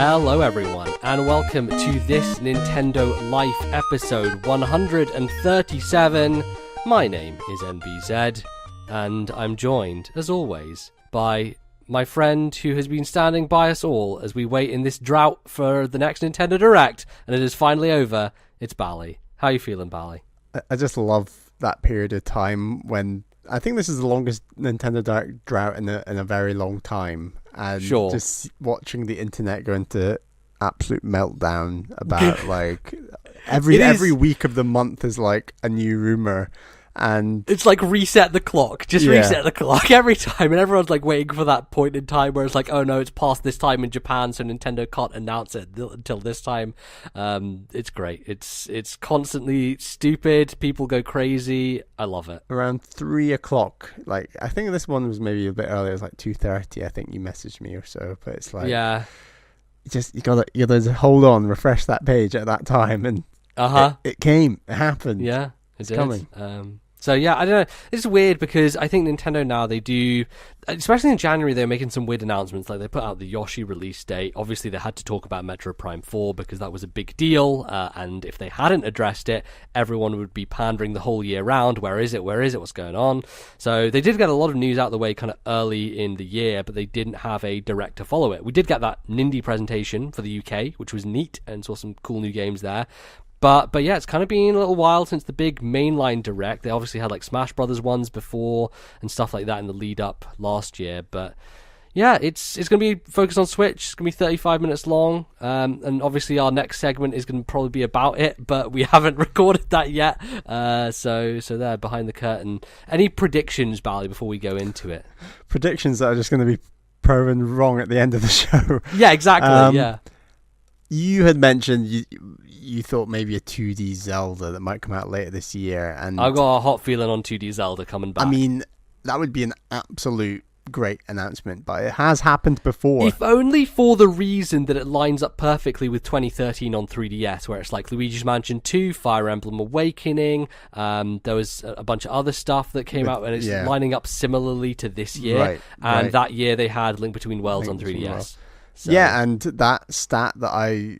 Hello everyone, and welcome to this Nintendo Life episode 137. My name is NBZ, and I'm joined, as always, by my friend who has been standing by us all as we wait in this drought for the next Nintendo Direct, and it is finally over. It's Bally. How are you feeling, Bally? I just love that period of time when I think this is the longest Nintendo Direct drought in a very long time. And just watching the internet go into absolute meltdown about like every week of the month is like a new rumor, and it's like reset the clock, reset the clock every time, and everyone's like waiting for that point in time where it's like, oh no, it's past this time in Japan, so Nintendo can't announce it until this time. It's great. It's constantly stupid. People go crazy. I love it. Around 3:00, like I think this one was maybe a bit earlier. It was like 2:30. I think you messaged me or so, but it's like you gotta hold on, refresh that page at that time, and it came, it happened. Yeah, it's coming. So yeah, I don't know. It's weird because I think Nintendo now, they do, especially in January, they're making some weird announcements. Like they put out the Yoshi release date. Obviously, they had to talk about Metroid Prime 4 because that was a big deal. And if they hadn't addressed it, everyone would be pandering the whole year round. Where is it? Where is it? What's going on? So they did get a lot of news out of the way kind of early in the year, but they didn't have a direct to follow it. We did get that Nindy presentation for the UK, which was neat, and saw some cool new games there. But yeah, it's kind of been a little while since the big mainline direct. They obviously had like Smash Brothers ones before and stuff like that in the lead up last year. But yeah, it's going to be focused on Switch. It's going to be 35 minutes long. And obviously our next segment is going to probably be about it, but we haven't recorded that yet. So there, behind the curtain. Any predictions, Bally, before we go into it? Predictions that are just going to be proven wrong at the end of the show. Yeah, exactly. Yeah. You had mentioned you thought maybe a 2D Zelda that might come out later this year, and I've got a hot feeling on 2D Zelda coming back. I mean, that would be an absolute great announcement, but it has happened before. If only for the reason that it lines up perfectly with 2013 on 3DS, where it's like Luigi's Mansion 2, Fire Emblem Awakening, there was a bunch of other stuff that came out, and it's lining up similarly to this year. That year they had Link Between Worlds on 3DS. So. Yeah, and that stat that I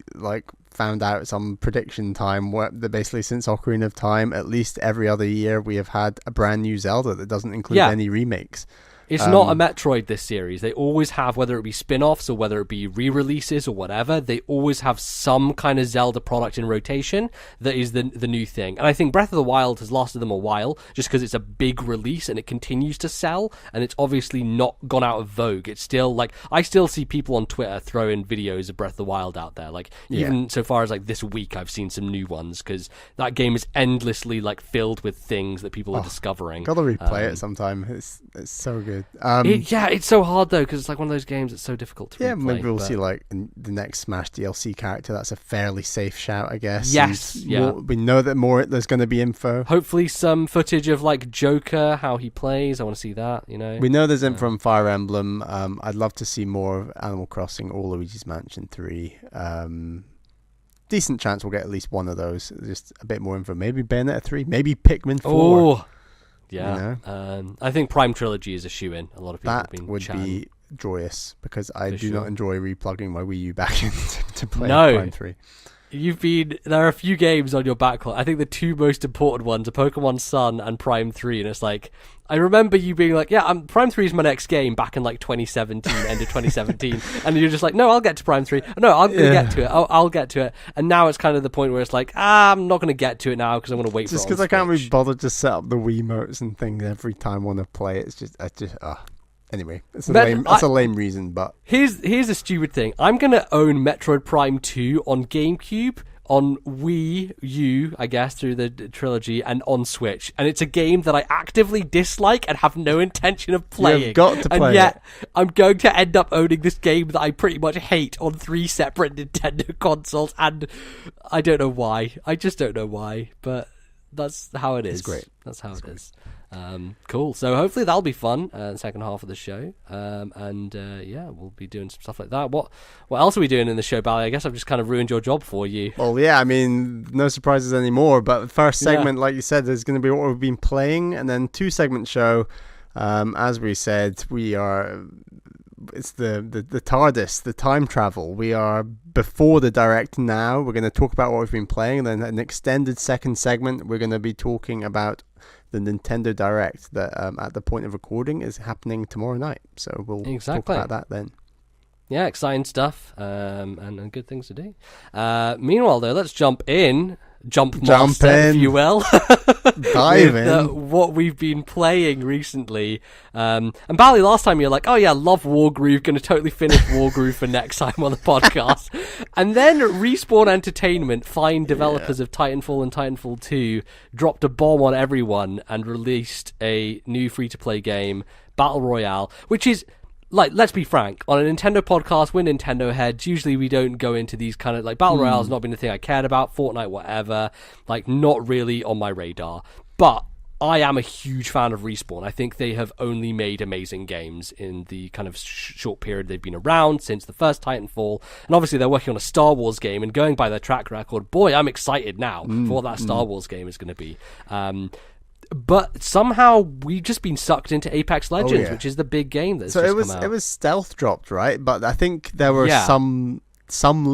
found out some prediction time, where basically since Ocarina of Time, at least every other year we have had a brand new Zelda that doesn't include any remakes. It's not a Metroid, this series. They always have, whether it be spin-offs or whether it be re-releases or whatever, they always have some kind of Zelda product in rotation that is the new thing. And I think Breath of the Wild has lasted them a while just because it's a big release and it continues to sell, and it's obviously not gone out of vogue. It's still, like, I still see people on Twitter throwing videos of Breath of the Wild out there. Like, even so far as, like, this week, I've seen some new ones because that game is endlessly, like, filled with things that people are discovering. Gotta replay it sometime. It's so good. It's so hard though because it's like one of those games that's so difficult to replay. Maybe we'll see like the next Smash DLC character. That's a fairly safe shout, I guess. Yes, we know that there's going to be info. Hopefully some footage of like Joker, how he plays. I want to see that. We know there's info from Fire Emblem. I'd love to see more of Animal Crossing or Luigi's Mansion 3. Decent chance we'll get at least one of those. Just a bit more info. Maybe Bayonetta 3. Maybe Pikmin 4. Oh. Yeah, I think Prime Trilogy is a shoe-in. A lot of people have been chatting. Be joyous because I do not enjoy replugging my Wii U back in to play Prime 3. There are a few games on your backlog. I think the two most important ones are Pokemon Sun and Prime 3, and it's like, I remember you being like, Prime 3 is my next game back in like 2017, end of 2017, and you're just like, no, I'll get to Prime 3. No, I'll get to it. I'll get to it. And now it's kind of the point where it's like, I'm not going to get to it now because I'm going to wait for it. Just because I can't be bothered to set up the Wiimotes and things every time I want to play it. Anyway, it's a lame reason, but here's a stupid thing. I'm gonna own Metroid Prime 2 on GameCube, on Wii U, I guess, through the trilogy, and on Switch. And it's a game that I actively dislike and have no intention of playing. You've got to play and yet, I'm going to end up owning this game that I pretty much hate on 3 separate Nintendo consoles, and I don't know why. I just don't know why, but that's how it is. It's great. That's how it is. Cool. So hopefully that'll be fun. The second half of the show, we'll be doing some stuff like that. What else are we doing in the show, Bally? I guess I've just kind of ruined your job for you. Well, yeah. I mean, no surprises anymore. But the first segment, like you said, is going to be what we've been playing, and then 2-segment show. As we said, we are it's the TARDIS, the time travel. We are before the Direct now. We're going to talk about what we've been playing, and then an extended second segment, we're going to be talking about the Nintendo Direct that at the point of recording is happening tomorrow night. So we'll talk about that then. Yeah, exciting stuff, and good things to do. Meanwhile, though, let's jump in, if you will, dive with what we've been playing recently. And Bally, last time you're like, oh yeah, love Wargroove, going to totally finish Wargroove for next time on the podcast. And then Respawn Entertainment, fine developers of Titanfall and Titanfall 2, dropped a bomb on everyone and released a new free-to-play game, Battle Royale, which is... Like, let's be frank, on a Nintendo podcast, we're Nintendo heads. Usually we don't go into these kind of, like, Battle Royale's not been the thing I cared about, Fortnite, whatever. Like, not really on my radar. But I am a huge fan of Respawn. I think they have only made amazing games in the kind of short period they've been around since the first Titanfall. And obviously they're working on a Star Wars game, and going by their track record, boy, I'm excited now for what that Star Wars game is going to be. But somehow we've just been sucked into Apex Legends, which is the big game that's just come out. It was stealth dropped, right? But I think there were some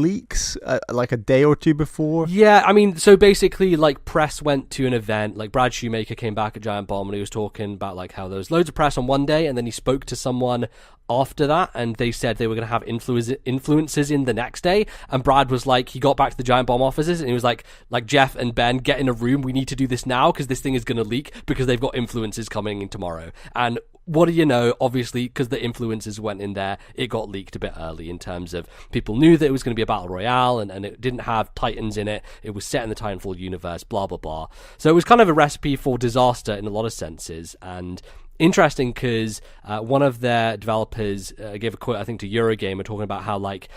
leaks like a day or two before. Yeah, I mean, so basically, like, press went to an event. Like, Brad Shoemaker came back at Giant Bomb and he was talking about like how there was loads of press on one day, and then he spoke to someone after that, and they said they were going to have influences in the next day. And Brad was like, he got back to the Giant Bomb offices and he was like Jeff and Ben, get in a room, we need to do this now because this thing is going to leak because they've got influences coming in tomorrow. And what do you know, obviously, because the influences went in there, it got leaked a bit early in terms of people knew that it was going to be a Battle Royale, and it didn't have Titans in it. It was set in the Titanfall universe, blah, blah, blah. So it was kind of a recipe for disaster in a lot of senses, and interesting because one of their developers gave a quote, I think, to Eurogamer, talking about how, like,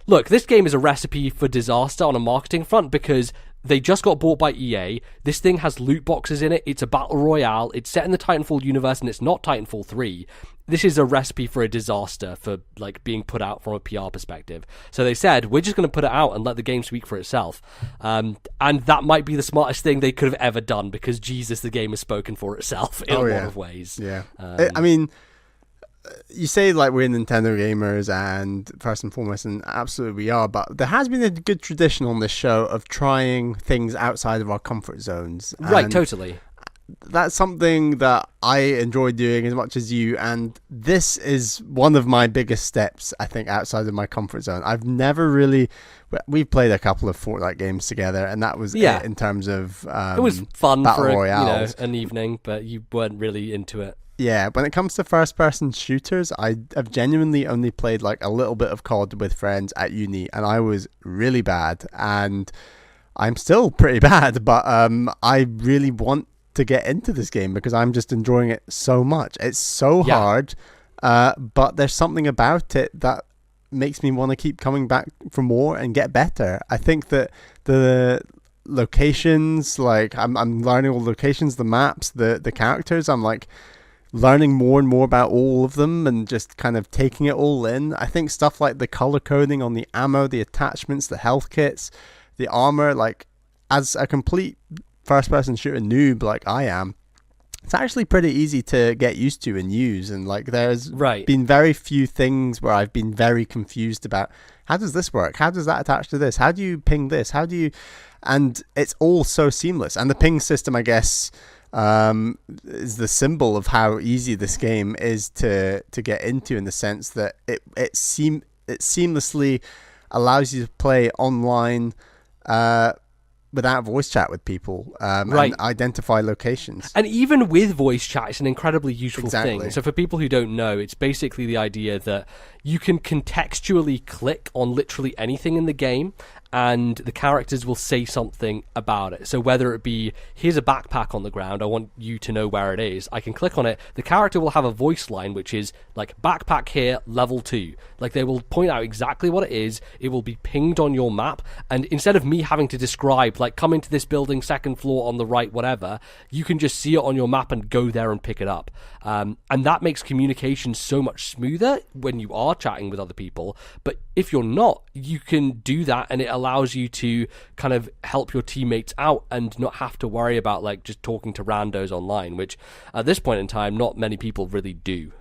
look, this game is a recipe for disaster on a marketing front because they just got bought by EA. This thing has loot boxes in it. It's a battle royale. It's set in the Titanfall universe, and it's not Titanfall 3. This is a recipe for a disaster for, like, being put out from a PR perspective. So they said, we're just going to put it out and let the game speak for itself. And that might be the smartest thing they could have ever done because, Jesus, the game has spoken for itself in a lot of ways. Yeah. I mean, you say, like, we're Nintendo gamers, and first and foremost, and absolutely we are, but there has been a good tradition on this show of trying things outside of our comfort zones. Right, totally. That's something that I enjoy doing as much as you, and this is one of my biggest steps, I think, outside of my comfort zone. I've never really... We've played a couple of Fortnite games together, and that was it in terms of it was fun Battle for Royales. An evening, but you weren't really into it. Yeah, when it comes to first-person shooters, I have genuinely only played like a little bit of COD with friends at uni, and I was really bad, and I'm still pretty bad, but I really want to get into this game because I'm just enjoying it so much. It's so hard, but there's something about it that makes me want to keep coming back for more and get better. I think that the locations, like I'm learning all the locations, the maps, the characters, I'm like learning more and more about all of them and just kind of taking it all in. I think stuff like the color coding on the ammo, the attachments, the health kits, the armor, like as a complete first-person shooter noob like I am, it's actually pretty easy to get used to and use. And like there's been very few things where I've been very confused about how does this work? How does that attach to this? How do you ping this? How do you... And it's all so seamless. And the ping system, I guess, is the symbol of how easy this game is to get into, in the sense that it seamlessly allows you to play online without voice chat with people and identify locations. And even with voice chat, it's an incredibly useful thing. So for people who don't know, it's basically the idea that you can contextually click on literally anything in the game and the characters will say something about it. So whether it be, here's a backpack on the ground, I want you to know where it is, I can click on it, the character will have a voice line which is like, backpack here, level 2. Like they will point out exactly what it is, it will be pinged on your map, and instead of me having to describe, like, come into this building, second floor on the right, whatever, you can just see it on your map and go there and pick it up. And that makes communication so much smoother when you are chatting with other people. But if you're not, you can do that and it allows you to kind of help your teammates out and not have to worry about like just talking to randos online, which at this point in time not many people really do.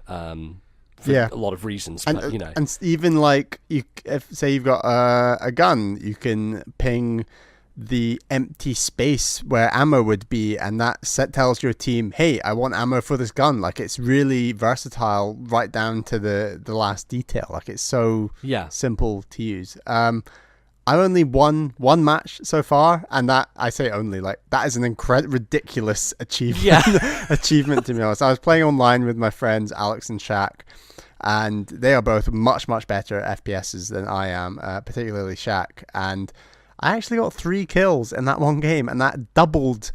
for a lot of reasons. And, but, you know, and even like if say you've got a gun, you can ping the empty space where ammo would be, and that tells your team, hey, I want ammo for this gun. Like, it's really versatile right down to the last detail. Like, it's so simple to use. I've only won one match so far, and that, I say only, like, that is an ridiculous achievement. Achievement to me. So I was playing online with my friends Alex and Shaq, and they are both much better FPSs than I am, particularly Shaq, and I actually got 3 kills in that one game, and that doubled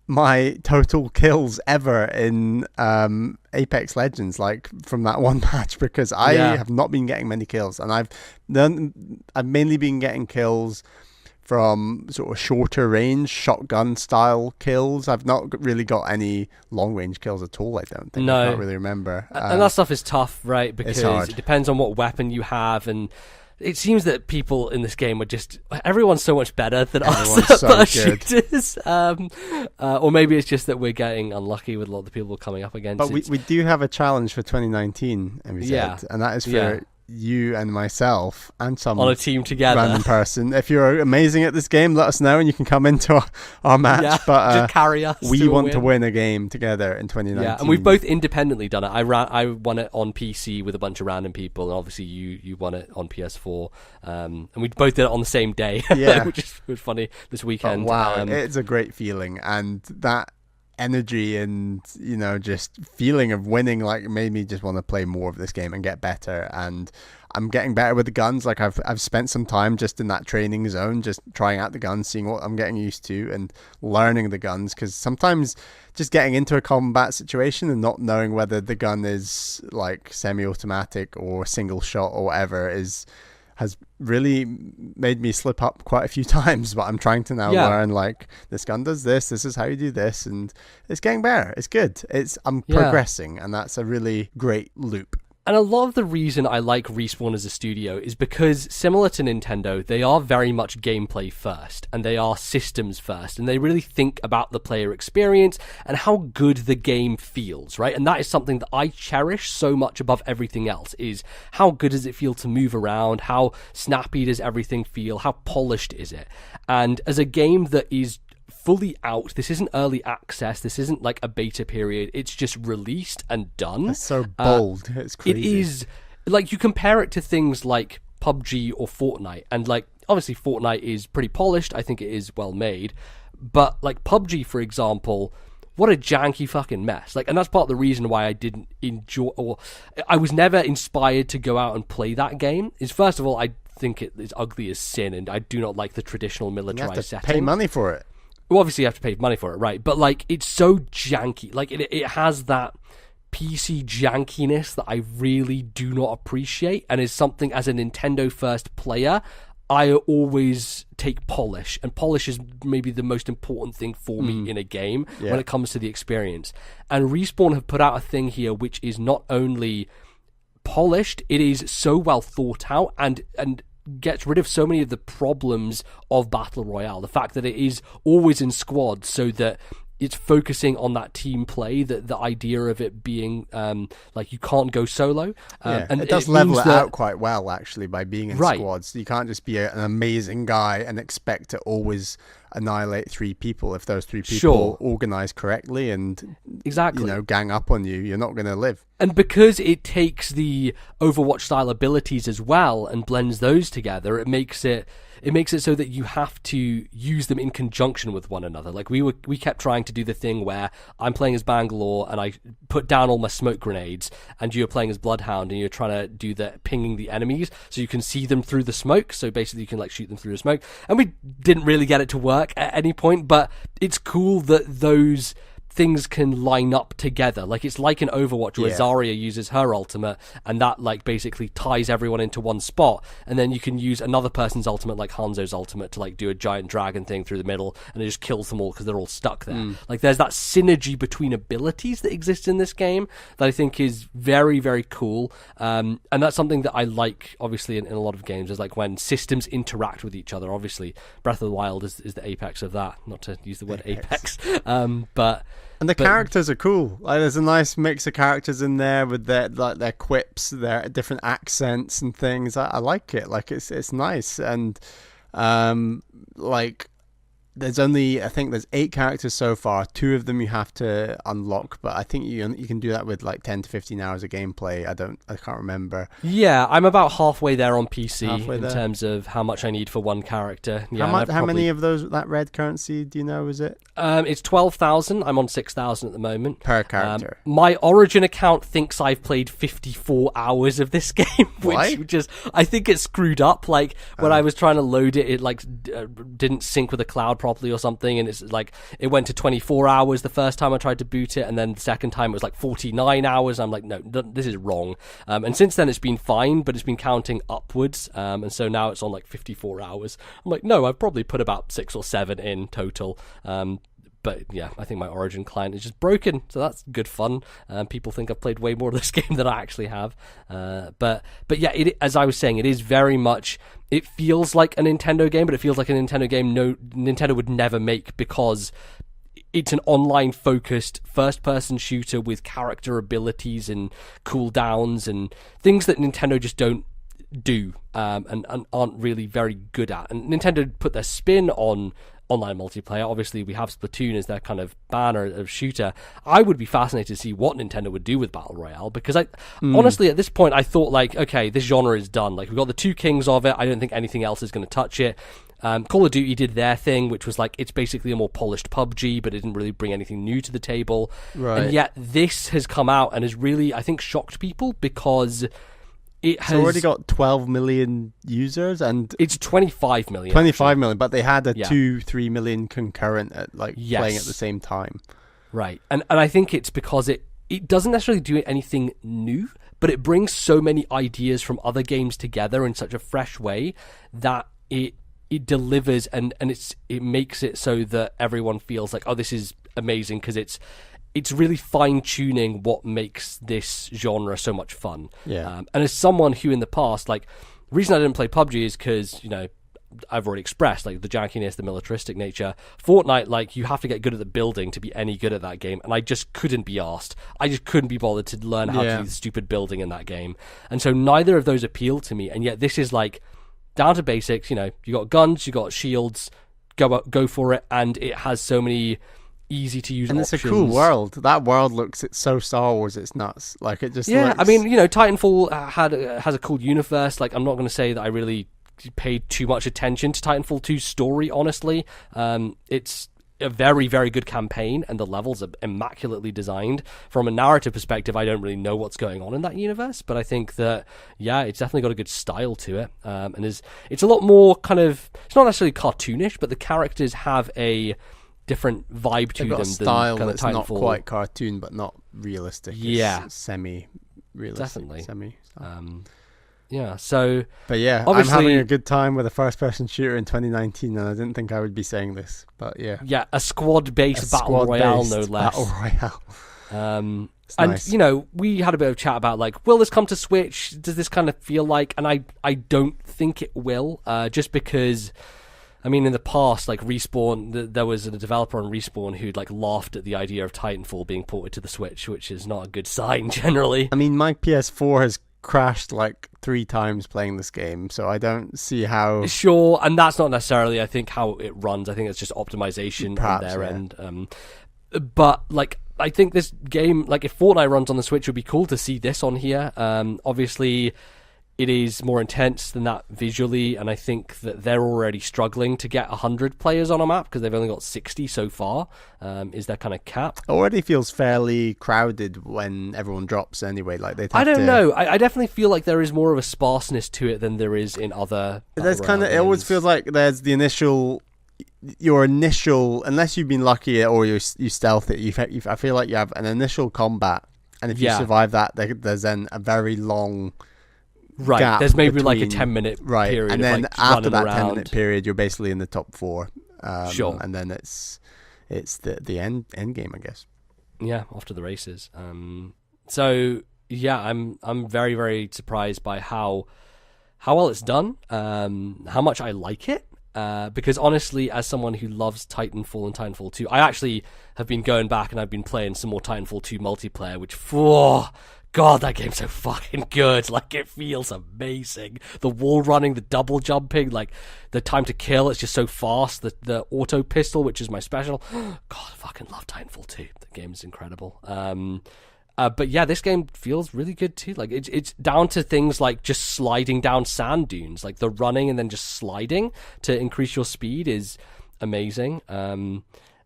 my total kills ever in Apex Legends, like, from that one match, because I have not been getting many kills, and I've mainly been getting kills from sort of shorter range shotgun style kills. I've not really got any long range kills at all, I don't think. I can't really remember. And that stuff is tough, right? Because it depends on what weapon you have, and it seems that people in this game are everyone's so much better than us at shooters. Or maybe it's just that we're getting unlucky with a lot of the people coming up against. But we do have a challenge for 2019, and that is for you and myself and some on a team together, random person. If you're amazing at this game, let us know and you can come into our match. But just carry us. We want to win a game together in 2019. Yeah, and we've both independently done it. I won it on PC with a bunch of random people, and obviously you won it on PS4. And we both did it on the same day, which was funny this weekend. Wow, it's a great feeling, and that energy and, you know, just feeling of winning, like, made me just want to play more of this game and get better. And I'm getting better with the guns. Like, I've spent some time just in that training zone, just trying out the guns, seeing what I'm getting used to and learning the guns, because sometimes just getting into a combat situation and not knowing whether the gun is like semi-automatic or single shot or whatever has really made me slip up quite a few times, but I'm trying to now learn, like, this gun does this is how you do this, and it's getting better. It's good. I'm progressing, and that's a really great loop. And a lot of the reason I like Respawn as a studio is because, similar to Nintendo, they are very much gameplay first, and they are systems first, and they really think about the player experience and how good the game feels, right? And that is something that I cherish so much above everything else, is how good does it feel to move around, how snappy does everything feel, how polished is it? And as a game that is fully out, this isn't early access, this isn't like a beta period, it's just released and done. It's so bold. It's crazy. It is, like, you compare it to things like PUBG or Fortnite, and, like, obviously Fortnite is pretty polished, I think it is well made, but, like, PUBG, for example, what a janky fucking mess. Like, and that's part of the reason why I didn't enjoy, or I was never inspired to go out and play that game, is, first of all, I think it is ugly as sin, and I do not like the traditional militarized setting. You have to pay money for it. Well, obviously you have to pay money for it, right? But, like, it's so janky. Like, it has that PC jankiness that I really do not appreciate, and is something, as a Nintendo first player, I always take polish, and polish is maybe the most important thing for me in a game when it comes to the experience. And Respawn have put out a thing here which is not only polished, it is so well thought out, and gets rid of so many of the problems of Battle Royale. The fact that it is always in squads, so that it's focusing on that team play, the idea of it being like, you can't go solo. And it does level it out quite well, actually, by being in squads. You can't just be an amazing guy and expect to always annihilate 3 people. If those 3 people organize correctly and gang up on you, you're not going to live. And because it takes the Overwatch style abilities as well and blends those together, it makes it so that you have to use them in conjunction with one another. Like, we kept trying to do the thing where I'm playing as Bangalore and I put down all my smoke grenades, and you're playing as Bloodhound and you're trying to do the pinging the enemies so you can see them through the smoke. So basically you can, like, shoot them through the smoke. And we didn't really get it to work at any point, but it's cool that those things can line up together. Like, it's like in Overwatch where Zarya uses her ultimate, and that, like, basically ties everyone into one spot, and then you can use another person's ultimate, like Hanzo's ultimate, to, like, do a giant dragon thing through the middle, and it just kills them all because they're all stuck there. Like, there's that synergy between abilities that exists in this game that I think is very, very cool, and that's something that I like, obviously, in a lot of games, is, like, when systems interact with each other. Obviously Breath of the Wild is the apex of that, not to use the word apex. But And the characters are cool. Like, there's a nice mix of characters in there with their quips, their different accents and things. I like it. Like, it's nice. And like, there's only, I think there's 8 characters so far. 2 of them you have to unlock, but I think you can do that with like 10 to 15 hours of gameplay. I can't remember. Yeah, I'm about halfway there on PC terms of how much I need for one character. Yeah, how many of that red currency do you know, is it? It's 12,000. I'm on 6,000 at the moment. Per character. My Origin account thinks I've played 54 hours of this game, which just, I think it's screwed up. Like, when I was trying to load it, it like didn't sync with the cloud properly or something, and it's like it went to 24 hours the first time I tried to boot it, and then the second time it was like 49 hours. I'm like, no, this is wrong. And since then it's been fine, but it's been counting upwards, and so now it's on like 54 hours. I'm like, no, I've probably put about 6 or 7 in total. But yeah, I think my Origin client is just broken, so that's good fun. People think I've played way more of this game than I actually have. But yeah, as I was saying, it is very much. It feels like a Nintendo game, but it feels like a Nintendo game Nintendo would never make, because it's an online-focused first-person shooter with character abilities and cooldowns and things that Nintendo just don't do and aren't really very good at. And Nintendo put their spin on online multiplayer. Obviously, we have Splatoon as their kind of banner of shooter. I would be fascinated to see what Nintendo would do with Battle Royale, because honestly, at this point, I thought, like, okay, this genre is done. Like, we've got the 2 kings of it. I don't think anything else is going to touch it. Call of Duty did their thing, which was like, it's basically a more polished PUBG, but it didn't really bring anything new to the table. Right. And yet, this has come out and has really, I think, shocked people, because it's already got 12 million users, and it's 25 million. 25 million, but they had a 2-3 million concurrent playing at the same time. Right. And I think it's because it doesn't necessarily do anything new, but it brings so many ideas from other games together in such a fresh way that it delivers, and it makes it so that everyone feels like, oh, this is amazing, because it's really fine-tuning what makes this genre so much fun. Yeah. And as someone who in the past, like, the reason I didn't play PUBG is because, you know, I've already expressed, like, the jankiness, the militaristic nature. Fortnite, like, you have to get good at the building to be any good at that game, and I just couldn't be asked. I just couldn't be bothered to learn how to do the stupid building in that game. And so neither of those appeal to me, and yet this is, like, down to basics. You know, you got guns, you got shields, go for it, and it has so many easy to use options. And it's a cool world. That world looks, it's so Star Wars, it's nuts. Like, it just looks... I mean, you know, Titanfall has a cool universe. Like, I'm not going to say that I really paid too much attention to Titanfall 2's story, honestly. It's a very, very good campaign, and the levels are immaculately designed. From a narrative perspective, I don't really know what's going on in that universe, but I think that, yeah, it's definitely got a good style to it, and it's a lot more kind of... It's not necessarily cartoonish, but the characters have a different vibe to them. Style than that's kind of not quite cartoon, but not realistic. Yeah, it's semi-realistic. Definitely. Yeah. So, but yeah, I'm having a good time with a first-person shooter in 2019, and I didn't think I would be saying this, but yeah. Yeah, a squad-based battle royale, no less. Battle royale. And nice. You know, we had a bit of chat about, like, will this come to Switch? Does this kind of feel like? And I don't think it will, just because. I mean, in the past, like, Respawn, there was a developer on Respawn who'd, like, laughed at the idea of Titanfall being ported to the Switch, which is not a good sign, generally. I mean, my PS4 has crashed, like, 3 times playing this game, so I don't see how... Sure, and that's not necessarily, I think, how it runs. I think it's just optimization Perhaps, on their end. But, like, I think this game, like, if Fortnite runs on the Switch, it would be cool to see this on here. Obviously... It is more intense than that visually, and I think that they're already struggling to get 100 players on a map because they've only got 60 so far, is their kind of cap. It already feels fairly crowded when everyone drops anyway. Like I don't know. I definitely feel like there is more of a sparseness to it than there is in other... There's kind of... It always feels like there's the initial... Your initial... Unless you've been lucky or you stealth it, I feel like you have an initial combat, and if you survive that, there's then a very long... Right, there's maybe like a 10-minute period. And then of, like, after that around. 10-minute period, you're basically in the top 4. Sure. And then it's the end game, I guess. Yeah, after the races. So yeah, I'm very, very surprised by how well it's done. How much I like it. because honestly, as someone who loves Titanfall and Titanfall 2, I actually have been going back and I've been playing some more Titanfall 2 multiplayer, which, God, that game's so fucking good. Like, it feels amazing. The wall running, the double jumping, like, the time to kill, it's just so fast. The auto pistol, which is my special. God, I fucking love Titanfall 2. The game is incredible. But yeah, this game feels really good too. Like, it's down to things like just sliding down sand dunes. Like, the running and then just sliding to increase your speed is amazing. And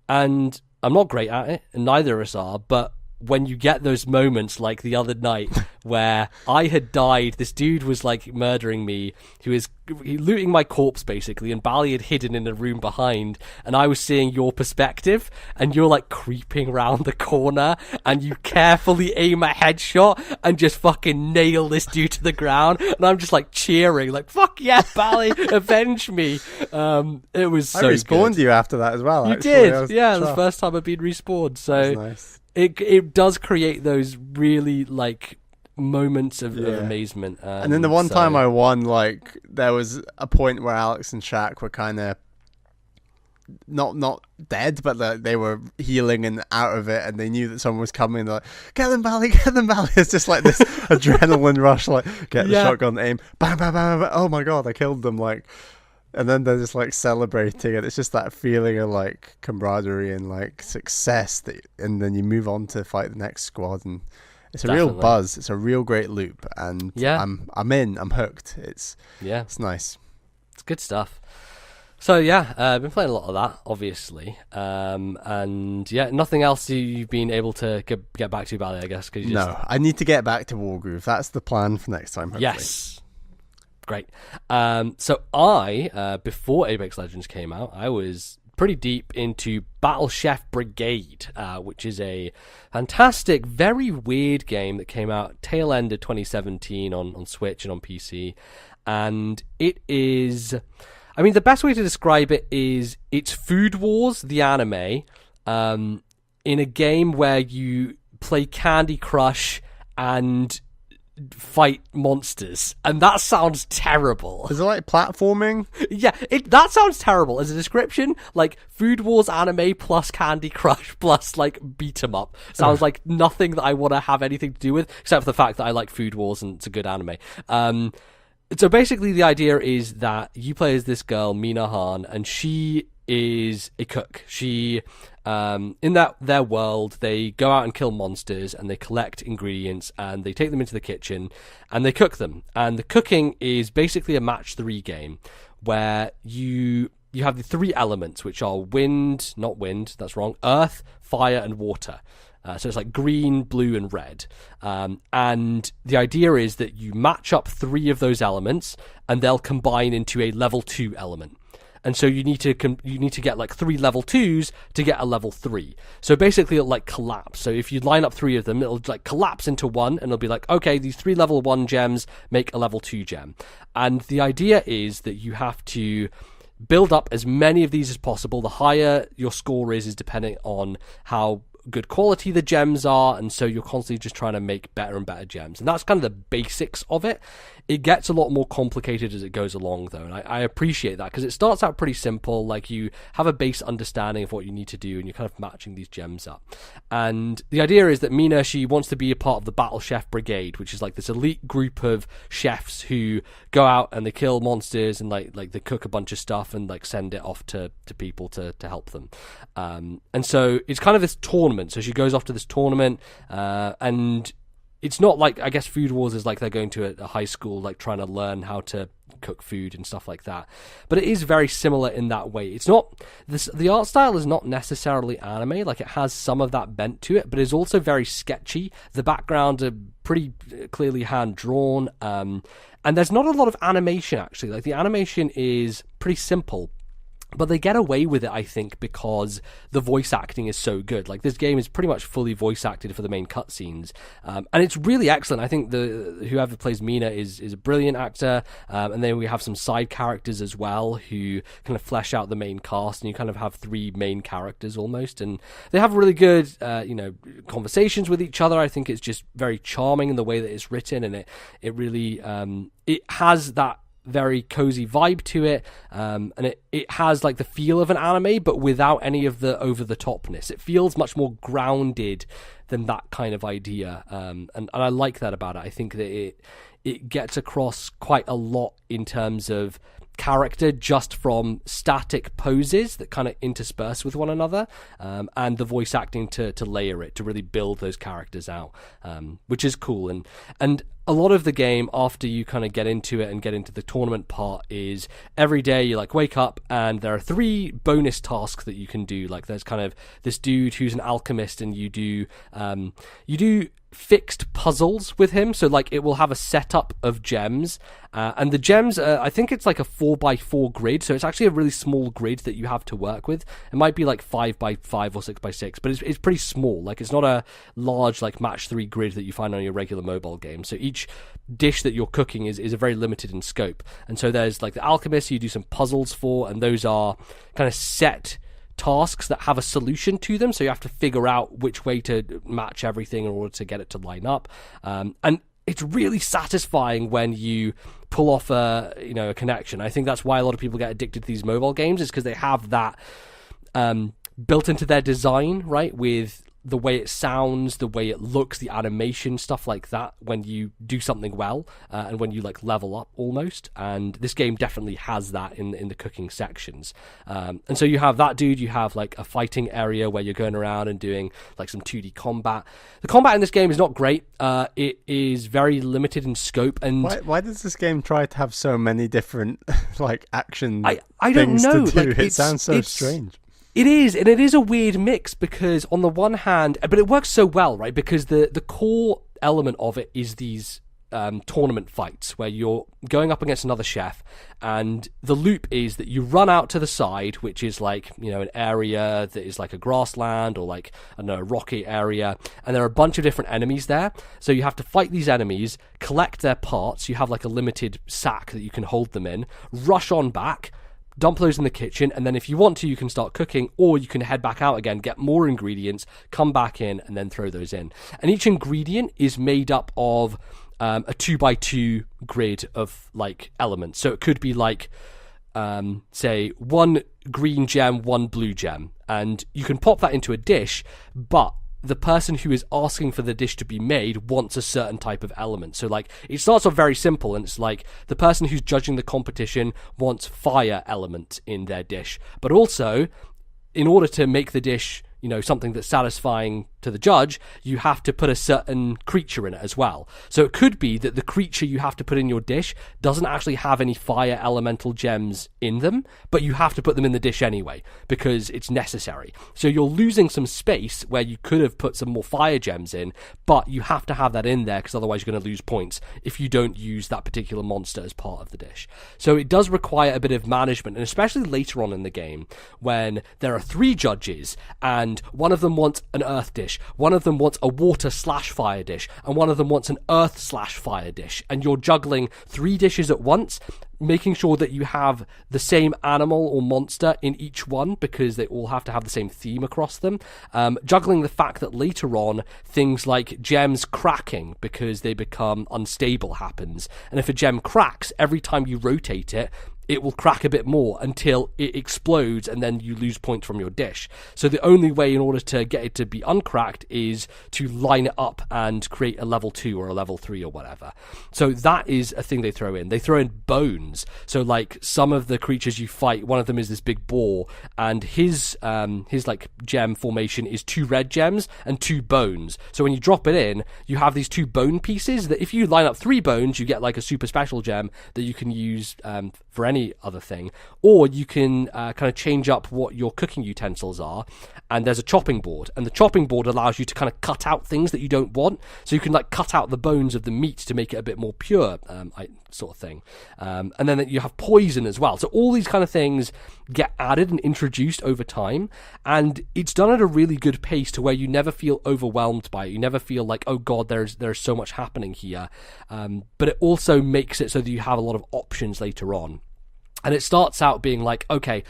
I'm not great at it, and neither of us are, but when you get those moments like the other night where I had died, this dude was like murdering me, he was looting my corpse basically, and Bally had hidden in a room behind, and I was seeing your perspective, and you're like creeping around the corner, and you carefully aim a headshot and just fucking nail this dude to the ground, and I'm just like cheering, like, fuck yeah, Bally, avenge me. It was so good. I respawned you after that as well. You did, yeah, it was the first time I've been respawned, so nice. It does create those really, like, moments of amazement. And then the one time I won, like, there was a point where Alex and Shaq were kind of not dead, but they were healing and out of it, and they knew that someone was coming. They're like, get them, Bally. It's just like this adrenaline rush, like, get the shotgun, aim, bam, bam, bam, bam. Oh my God, I killed them, like. And then they're just like celebrating, and it's just that feeling of like camaraderie and like success and then you move on to fight the next squad, and it's a real buzz. It's a real great loop, and I'm hooked. It's nice. It's good stuff. So yeah, I've been playing a lot of that, obviously, and yeah, nothing else you've been able to get back to, Bally, I guess. No, I need to get back to Wargroove. That's the plan for next time, hopefully. Yes. Great. So I, before Apex Legends came out, I was pretty deep into Battle Chef Brigade, which is a fantastic, very weird game that came out tail end of 2017 on Switch and on PC. And it is, I mean, the best way to describe it is it's Food Wars, the anime, in a game where you play Candy Crush and fight monsters, and that sounds terrible. Is it like platforming? Yeah, that sounds terrible as a description. Like Food Wars anime plus Candy Crush plus like beat 'em up sounds like nothing that I want to have anything to do with, except for the fact that I like Food Wars and it's a good anime. So basically the idea is that you play as this girl, Mina Han, and she is a cook. She in their world, they go out and kill monsters, and they collect ingredients, and they take them into the kitchen, and they cook them. And the cooking is basically a match 3 game, where you have the 3 elements, which are earth, fire, and water. So it's like green, blue, and red. And the idea is that you match up 3 of those elements, and they'll combine into a level 2 element. And so you need to get like 3 level 2s to get a level 3. So basically it'll like collapse. So if you line up 3 of them, it'll like collapse into one, and it'll be like, okay, these 3 level 1 gems make a level 2 gem. And the idea is that you have to build up as many of these as possible. The higher your score is depending on how good quality the gems are, and so you're constantly just trying to make better and better gems, and that's kind of the basics of it. It gets a lot more complicated as it goes along, though, and I appreciate that, because it starts out pretty simple. Like, you have a base understanding of what you need to do, and you're kind of matching these gems up. And the idea is that Mina, she wants to be a part of the Battle Chef Brigade, which is like this elite group of chefs who go out and they kill monsters, and like they cook a bunch of stuff and like send it off to people to help them. And so it's kind of this tournament. So she goes off to this tournament, and it's not like, I guess Food Wars is like they're going to a high school, like trying to learn how to cook food and stuff like that. But it is very similar in that way. It's not the art style is not necessarily anime. Like, it has some of that bent to it, but it's also very sketchy. The backgrounds are pretty clearly hand drawn, and there's not a lot of animation actually. Like, the animation is pretty simple. But they get away with it, I think, because the voice acting is so good. Like, this game is pretty much fully voice acted for the main cutscenes, and it's really excellent. I think whoever plays Mina is a brilliant actor, and then we have some side characters as well who kind of flesh out the main cast, and you kind of have 3 main characters almost, and they have really good, conversations with each other. I think it's just very charming in the way that it's written, and it really it has that very cozy vibe to it, and it has like the feel of an anime, but without any of the over-the-topness. It feels much more grounded than that kind of idea, and I like that about it. I think that it gets across quite a lot in terms of character just from static poses that kind of intersperse with one another, and the voice acting to layer it, to really build those characters out, which is cool. And a lot of the game, after you kind of get into it and get into the tournament part, is every day you like wake up and there are 3 bonus tasks that you can do. Like there's kind of this dude who's an alchemist, and you do fixed puzzles with him. So like it will have a setup of gems, and the gems, I think it's like a 4x4 grid, so it's actually a really small grid that you have to work with. It might be like 5x5 or 6x6, but it's pretty small. Like it's not a large like match 3 grid that you find on your regular mobile game. So each dish that you're cooking is very limited in scope. And so there's like the alchemist you do some puzzles for, and those are kind of set tasks that have a solution to them, so you have to figure out which way to match everything in order to get it to line up, and it's really satisfying when you pull off a connection. I think that's why a lot of people get addicted to these mobile games, is because they have that built into their design, right, with the way it sounds, the way it looks, the animation, stuff like that, when you do something well, and when you like level up almost. And this game definitely has that in the cooking sections. And so you have that dude, you have like a fighting area where you're going around and doing like some 2D combat. The combat in this game is not great. It is very limited in scope. And why does this game try to have so many different like action I don't things know. to do? Like, it sounds so strange. It is, and it is a weird mix, because on the one hand, but it works so well, right? Because the core element of it is these tournament fights where you're going up against another chef, and the loop is that you run out to the side, which is like, an area that is like a grassland or like, I don't know, a rocky area, and there are a bunch of different enemies there. So you have to fight these enemies, collect their parts. You have like a limited sack that you can hold them in, rush on back, dump those in the kitchen, and then if you want to, you can start cooking, or you can head back out again, get more ingredients, come back in, and then throw those in. And each ingredient is made up of a 2x2 grid of like elements. So it could be like, say, 1 green gem, 1 blue gem, and you can pop that into a dish, but the person who is asking for the dish to be made wants a certain type of element. So like it starts off very simple, and it's like the person who's judging the competition wants fire element in their dish, but also in order to make the dish something that's satisfying to the judge, you have to put a certain creature in it as well. So it could be that the creature you have to put in your dish doesn't actually have any fire elemental gems in them, but you have to put them in the dish anyway because it's necessary. So you're losing some space where you could have put some more fire gems in, but you have to have that in there because otherwise you're going to lose points if you don't use that particular monster as part of the dish. So it does require a bit of management, and especially later on in the game when there are 3 judges and one of them wants an earth dish, one of them wants a water/fire dish, and one of them wants an earth/fire dish, and you're juggling 3 dishes at once, making sure that you have the same animal or monster in each one because they all have to have the same theme across them. Juggling the fact that later on things like gems cracking because they become unstable happens, and if a gem cracks, every time you rotate it, it will crack a bit more until it explodes, and then you lose points from your dish. So the only way in order to get it to be uncracked is to line it up and create a level 2 or a level 3 or whatever. So that is a thing they throw in. They throw in bones. So like some of the creatures you fight, one of them is this big boar, and his like gem formation is 2 red gems and 2 bones. So when you drop it in, you have these 2 bone pieces that if you line up 3 bones, you get like a super special gem that you can use for any other thing, or you can kind of change up what your cooking utensils are, and there's a chopping board, and the chopping board allows you to kind of cut out things that you don't want, so you can like cut out the bones of the meat to make it a bit more pure, sort of thing, and then you have poison as well. So all these kind of things get added and introduced over time, and it's done at a really good pace to where you never feel overwhelmed by it. You never feel like, oh god, there's so much happening here, but it also makes it so that you have a lot of options later on. And it starts out being like, okay,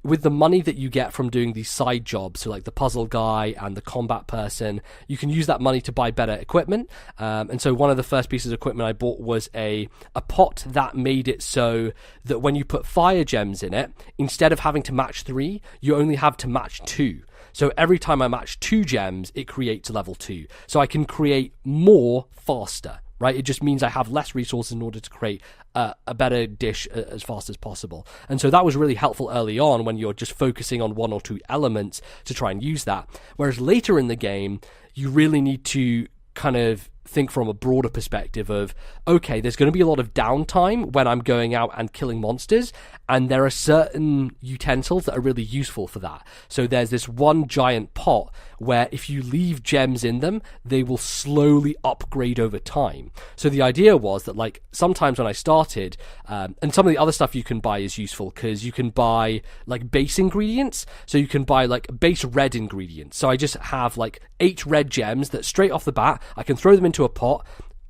with the money that you get from doing these side jobs, so like the puzzle guy and the combat person, you can use that money to buy better equipment. And so one of the first pieces of equipment I bought was a pot that made it so that when you put fire gems in it, instead of having to match 3, you only have to match 2. So every time I match 2 gems, it creates level 2. So I can create more faster, right? It just means I have less resources in order to create a better dish as fast as possible. And so that was really helpful early on when you're just focusing on 1 or 2 elements to try and use that. Whereas later in the game, you really need to kind of think from a broader perspective of, okay, there's going to be a lot of downtime when I'm going out and killing monsters, and there are certain utensils that are really useful for that. So there's this one giant pot where if you leave gems in them, they will slowly upgrade over time. So the idea was that, like, sometimes when I started, and some of the other stuff you can buy is useful because you can buy like base ingredients. So you can buy like base red ingredients. So I just have like 8 red gems that straight off the bat, I can throw them into a pot,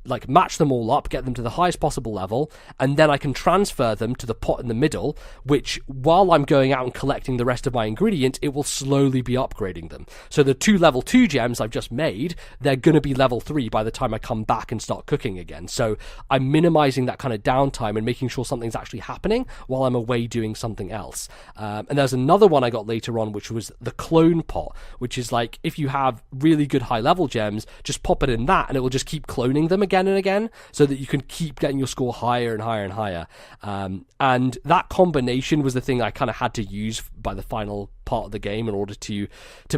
like match them all up, get them to the highest possible level, and then I can transfer them to the pot in the middle, which while I'm going out and collecting the rest of my ingredients, it will slowly be upgrading them. So the 2 level 2 gems I've just made, they're going to be level 3 by the time I come back and start cooking again. So I'm minimizing that kind of downtime and making sure something's actually happening while I'm away doing something else. And there's another one I got later on, which was the clone pot, which is like, if you have really good high level gems, just pop it in that and it will just keep cloning them again and again, so that you can keep getting your score higher and higher and higher. And that combination was the thing I kind of had to use by the final part of the game in order to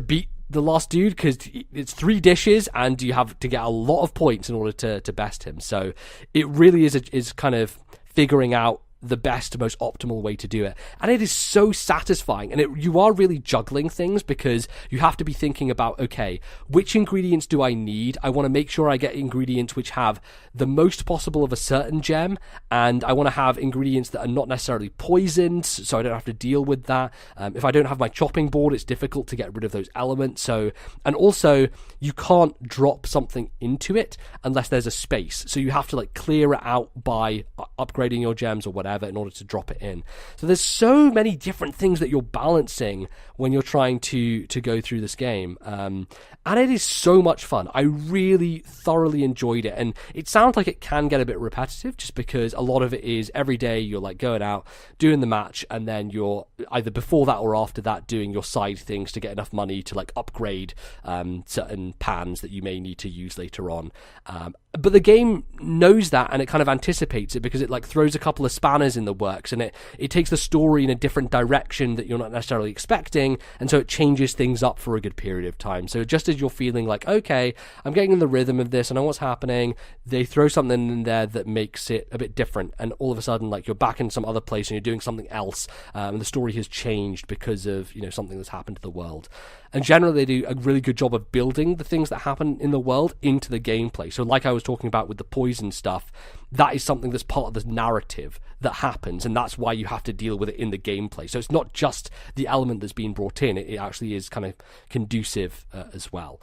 beat the last dude, because it's 3 dishes and you have to get a lot of points in order to best him. So it really is kind of figuring out the best, most optimal way to do it. And it is so satisfying. And you are really juggling things, because you have to be thinking about, okay, which ingredients do I need? I want to make sure I get ingredients which have the most possible of a certain gem, and I want to have ingredients that are not necessarily poisoned, so I don't have to deal with that. If I don't have my chopping board, it's difficult to get rid of those elements. So, and also you can't drop something into it unless there's a space. So you have to like clear it out by upgrading your gems or whatever in order to drop it in. So there's so many different things that you're balancing when you're trying to go through this game. And it is so much fun. I really thoroughly enjoyed it. And it sounds like it can get a bit repetitive, just because a lot of it is every day you're like going out, doing the match, and then you're either before that or after that doing your side things to get enough money to like upgrade certain pans that you may need to use later on. But the game knows that, and it kind of anticipates it, because it like throws a couple of spanners in the works, and it takes the story in a different direction that you're not necessarily expecting, and so it changes things up for a good period of time. So just as you're feeling like, okay, I'm getting in the rhythm of this, I know what's happening, they throw something in there that makes it a bit different, and all of a sudden like you're back in some other place and you're doing something else, and the story has changed because of, you know, something that's happened to the world. And generally they do a really good job of building the things that happen in the world into the gameplay. So like I was talking about with the poison stuff, that is something that's part of the narrative that happens, and that's why you have to deal with it in the gameplay. So it's not just the element that's being brought in, it actually is kind of conducive as well.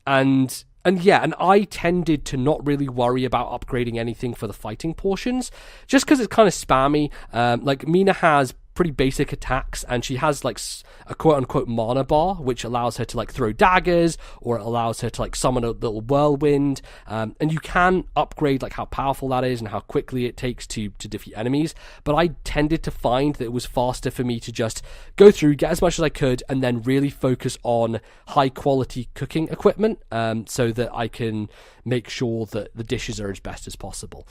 And I tended to not really worry about upgrading anything for the fighting portions, just because it's kind of spammy. Like Mina has pretty basic attacks, and she has like a quote-unquote mana bar, which allows her to like throw daggers, or it allows her to like summon a little whirlwind, and you can upgrade like how powerful that is and how quickly it takes to defeat enemies. But I tended to find that it was faster for me to just go through, get as much as I could, and then really focus on high quality cooking equipment, so that I can make sure that the dishes are as best as possible.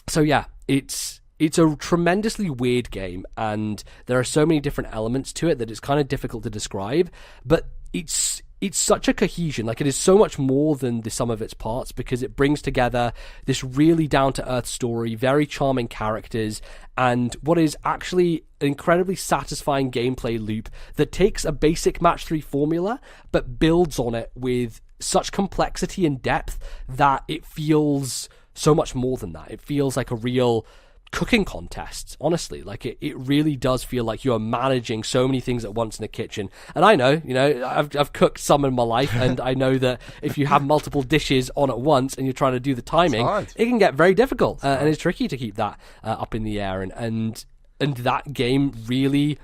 So yeah, it's a tremendously weird game, and there are so many different elements to it that it's kind of difficult to describe, but it's such a cohesion. Like, it is so much more than the sum of its parts, because it brings together this really down-to-earth story, very charming characters, and what is actually an incredibly satisfying gameplay loop that takes a basic match 3 formula but builds on it with such complexity and depth that it feels so much more than that. It feels like a real cooking contests, honestly. Like it really does feel like you're managing so many things at once in the kitchen. And I know, I've cooked some in my life, and I know that if you have multiple dishes on at once and you're trying to do the timing, it can get very difficult, and it's tricky to keep that up in the air. And that game really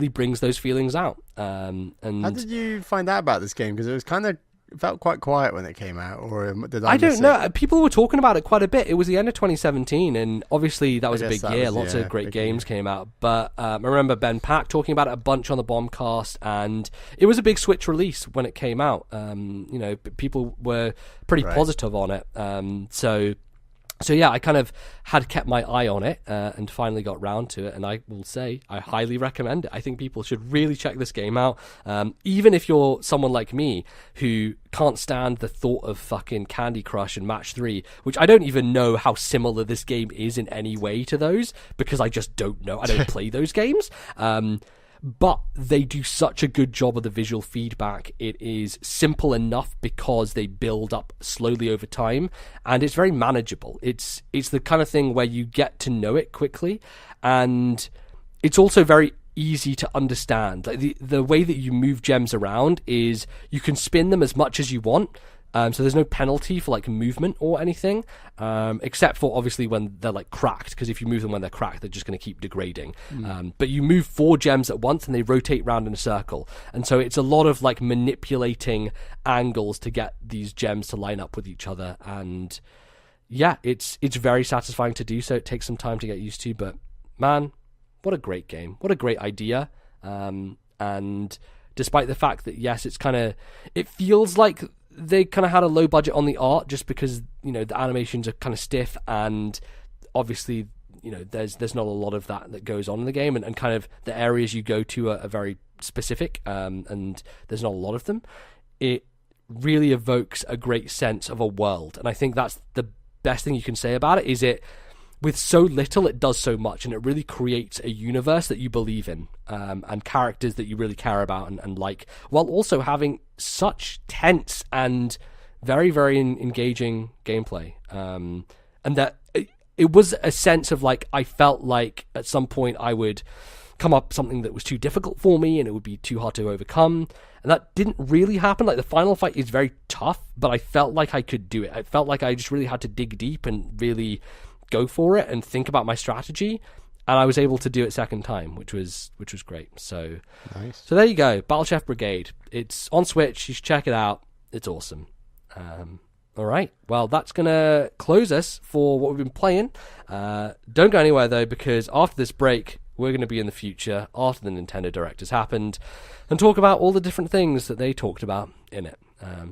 brings those feelings out. And how did you find out about this game? Because it felt quite quiet when it came out, or did I don't know. People were talking about it quite a bit. It was the end of 2017, and obviously that was a big year. Lots of great games came out. But I remember Ben Pack talking about it a bunch on the Bombcast, and it was a big Switch release when it came out. People were pretty positive on it. So yeah, I kind of had kept my eye on it and finally got round to it, and I will say I highly recommend it. I think people should really check this game out, even if you're someone like me who can't stand the thought of fucking Candy Crush and Match 3, which I don't even know how similar this game is in any way to those, because I just don't know. I don't play those games. But they do such a good job of the visual feedback. It is simple enough because they build up slowly over time, and it's very manageable. It's the kind of thing where you get to know it quickly, and it's also very easy to understand. Like the way that you move gems around is you can spin them as much as you want. So there's no penalty for like movement or anything, except for obviously when they're like cracked, because if you move them when they're cracked, they're just going to keep degrading. But you move 4 gems at once and they rotate round in a circle. And so it's a lot of like manipulating angles to get these gems to line up with each other. And yeah, it's very satisfying to do so. It takes some time to get used to, but man, what a great game. What a great idea. And despite the fact that, yes, it feels like they kind of had a low budget on the art just because, the animations are kind of stiff, and obviously, there's not a lot of that goes on in the game, and kind of the areas you go to are very specific, and there's not a lot of them. It really evokes a great sense of a world, and I think that's the best thing you can say about it, is it, with so little, it does so much, and it really creates a universe that you believe in, and characters that you really care about and like, while also having such tense and very, very engaging gameplay. And that it was a sense of like, I felt like at some point I would come up with something that was too difficult for me and it would be too hard to overcome. And that didn't really happen. Like, the final fight is very tough, but I felt like I could do it. I felt like I just really had to dig deep and really go for it and think about my strategy, and I was able to do it second time, which was great. So nice. So there you go, Battle Chef Brigade. It's on Switch. You should check it out. It's awesome. All right, well, that's gonna close us for what we've been playing. Don't go anywhere though, because after this break, we're going to be in the future after the Nintendo Direct has happened and talk about all the different things that they talked about in it.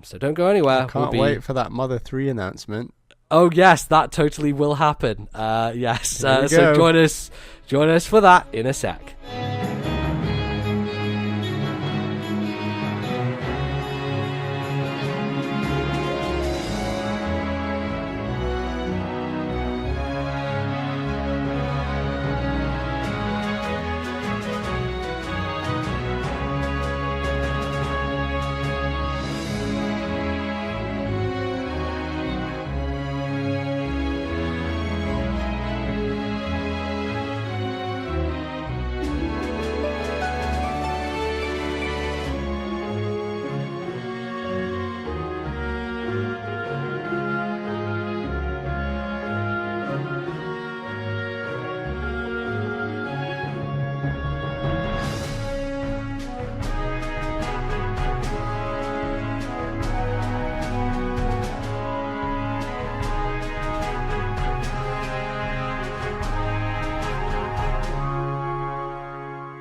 So don't go anywhere. I can't wait for that Mother 3 announcement. Oh yes, that totally will happen. Yes, so join us for that in a sec.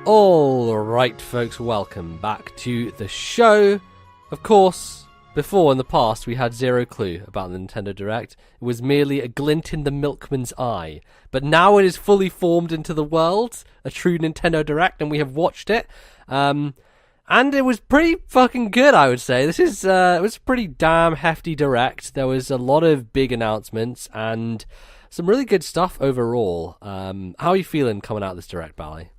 All right, folks, welcome back to the show. Of course, before in the past we had zero clue about the Nintendo Direct. It was merely a glint in the milkman's eye. But now it is fully formed into the world, a true Nintendo Direct, and we have watched it. And it was pretty fucking good, I would say. It was a pretty damn hefty Direct. There was a lot of big announcements and some really good stuff overall. How are you feeling coming out of this Direct, Bally?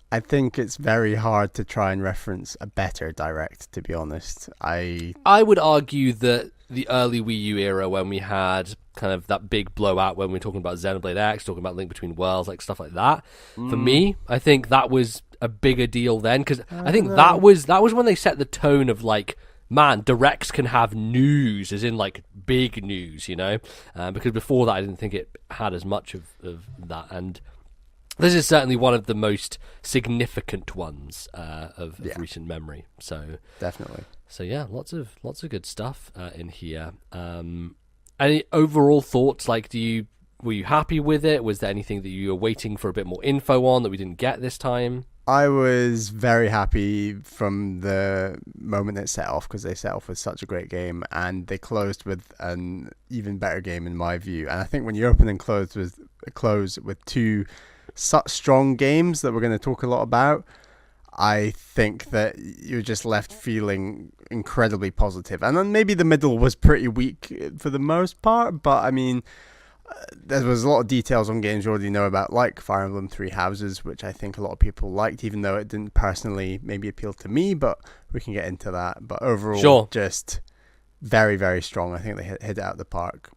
I think it's very hard to try and reference a better Direct, to be honest. I would argue that the early Wii U era, when we had kind of that big blowout, when we were talking about Xenoblade X, talking about Link Between Worlds, like stuff like that, for me, I think that was a bigger deal then, because I think that was when they set the tone of like, man, Directs can have news, as in like big news, because before that I didn't think it had as much of that. And this is certainly one of the most significant ones of recent memory. So definitely. So yeah, lots of good stuff in here. Any overall thoughts? Like, were you happy with it? Was there anything that you were waiting for a bit more info on that we didn't get this time? I was very happy from the moment it set off, because they set off with such a great game, and they closed with an even better game in my view. And I think when you open and close with two such strong games that we're going to talk a lot about, I think that you're just left feeling incredibly positive. And then maybe the middle was pretty weak for the most part, but I mean, there was a lot of details on games you already know about, like Fire Emblem Three Houses, which I think a lot of people liked, even though it didn't personally maybe appeal to me, but we can get into that. But overall, just very, very strong. I think they hit it out of the park.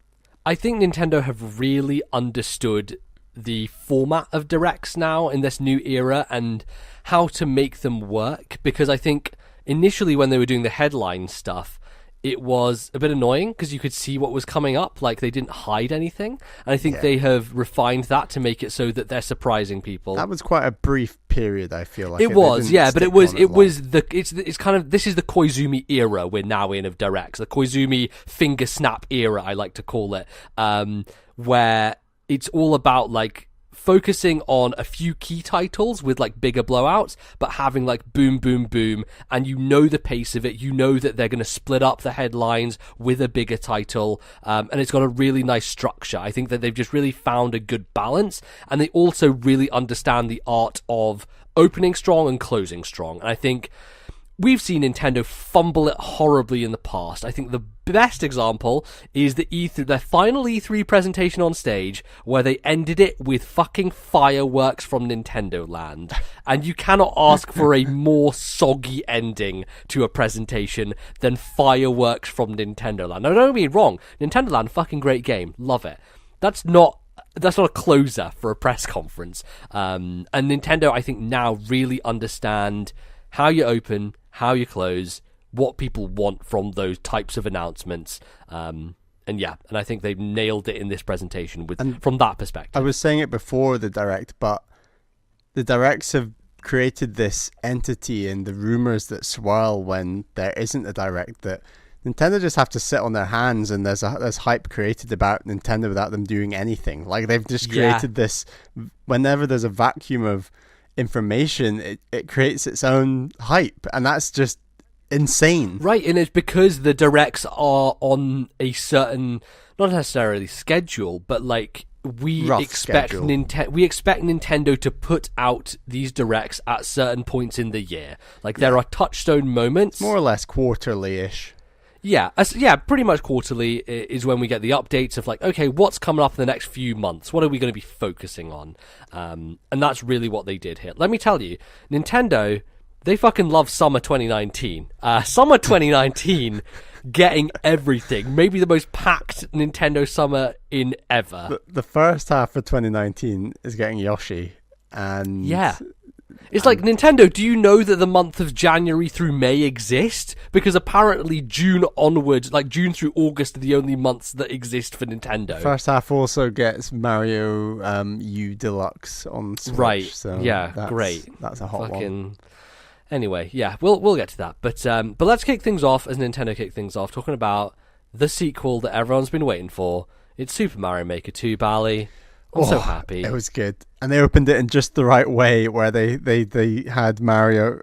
I think Nintendo have really understood the format of Directs now in this new era and how to make them work, because I think initially when they were doing the headline stuff, it was a bit annoying because you could see what was coming up. Like, they didn't hide anything. And I think they have refined that to make it so that they're surprising people. That was quite a brief period, I feel like. It was, yeah, but it's kind of, this is the Koizumi era we're now in of Directs. The Koizumi finger snap era, I like to call it, where it's all about, like, focusing on a few key titles with like bigger blowouts, but having like boom, boom, boom, and you know the pace of it. You know that they're going to split up the headlines with a bigger title, and it's got a really nice structure. I think that they've just really found a good balance, and they also really understand the art of opening strong and closing strong. And I think we've seen Nintendo fumble it horribly in the past. I think the best example is their final E3 presentation on stage, where they ended it with fucking fireworks from Nintendo Land. And you cannot ask for a more soggy ending to a presentation than fireworks from Nintendo Land. Now, don't get me wrong, Nintendo Land, fucking great game, love it. That's not a closer for a press conference. And Nintendo, I think, now really understand how you open, how you close, what people want from those types of announcements. And I think they've nailed it in this presentation from that perspective. I was saying it before the Direct, but the Directs have created this entity and the rumors that swirl when there isn't a Direct, that Nintendo just have to sit on their hands, and there's hype created about Nintendo without them doing anything. Like, they've just created this, whenever there's a vacuum of information, it creates its own hype, and that's just insane. Right, and it's because the Directs are on a certain, not necessarily schedule, but like we expect Nintendo to put out these Directs at certain points in the year. Like, there are touchstone moments, more or less quarterly-ish. Yeah, pretty much quarterly is when we get the updates of like, okay, what's coming up in the next few months? What are we going to be focusing on? And that's really what they did here. Let me tell you, Nintendo, they fucking love summer 2019. Summer 2019 getting everything. Maybe the most packed Nintendo summer in ever. The first half of 2019 is getting Yoshi. And yeah. It's like, Nintendo, do you know that the month of January through May exist? Because apparently June onwards, like June through August, are the only months that exist for Nintendo. First half also gets Mario U Deluxe on Switch. Right, so yeah, great. That's a hot one. Anyway, yeah, we'll get to that. But let's kick things off, as Nintendo kick things off, talking about the sequel that everyone's been waiting for. It's Super Mario Maker 2, Bally. I'm so happy. It was good. And they opened it in just the right way, where they had Mario,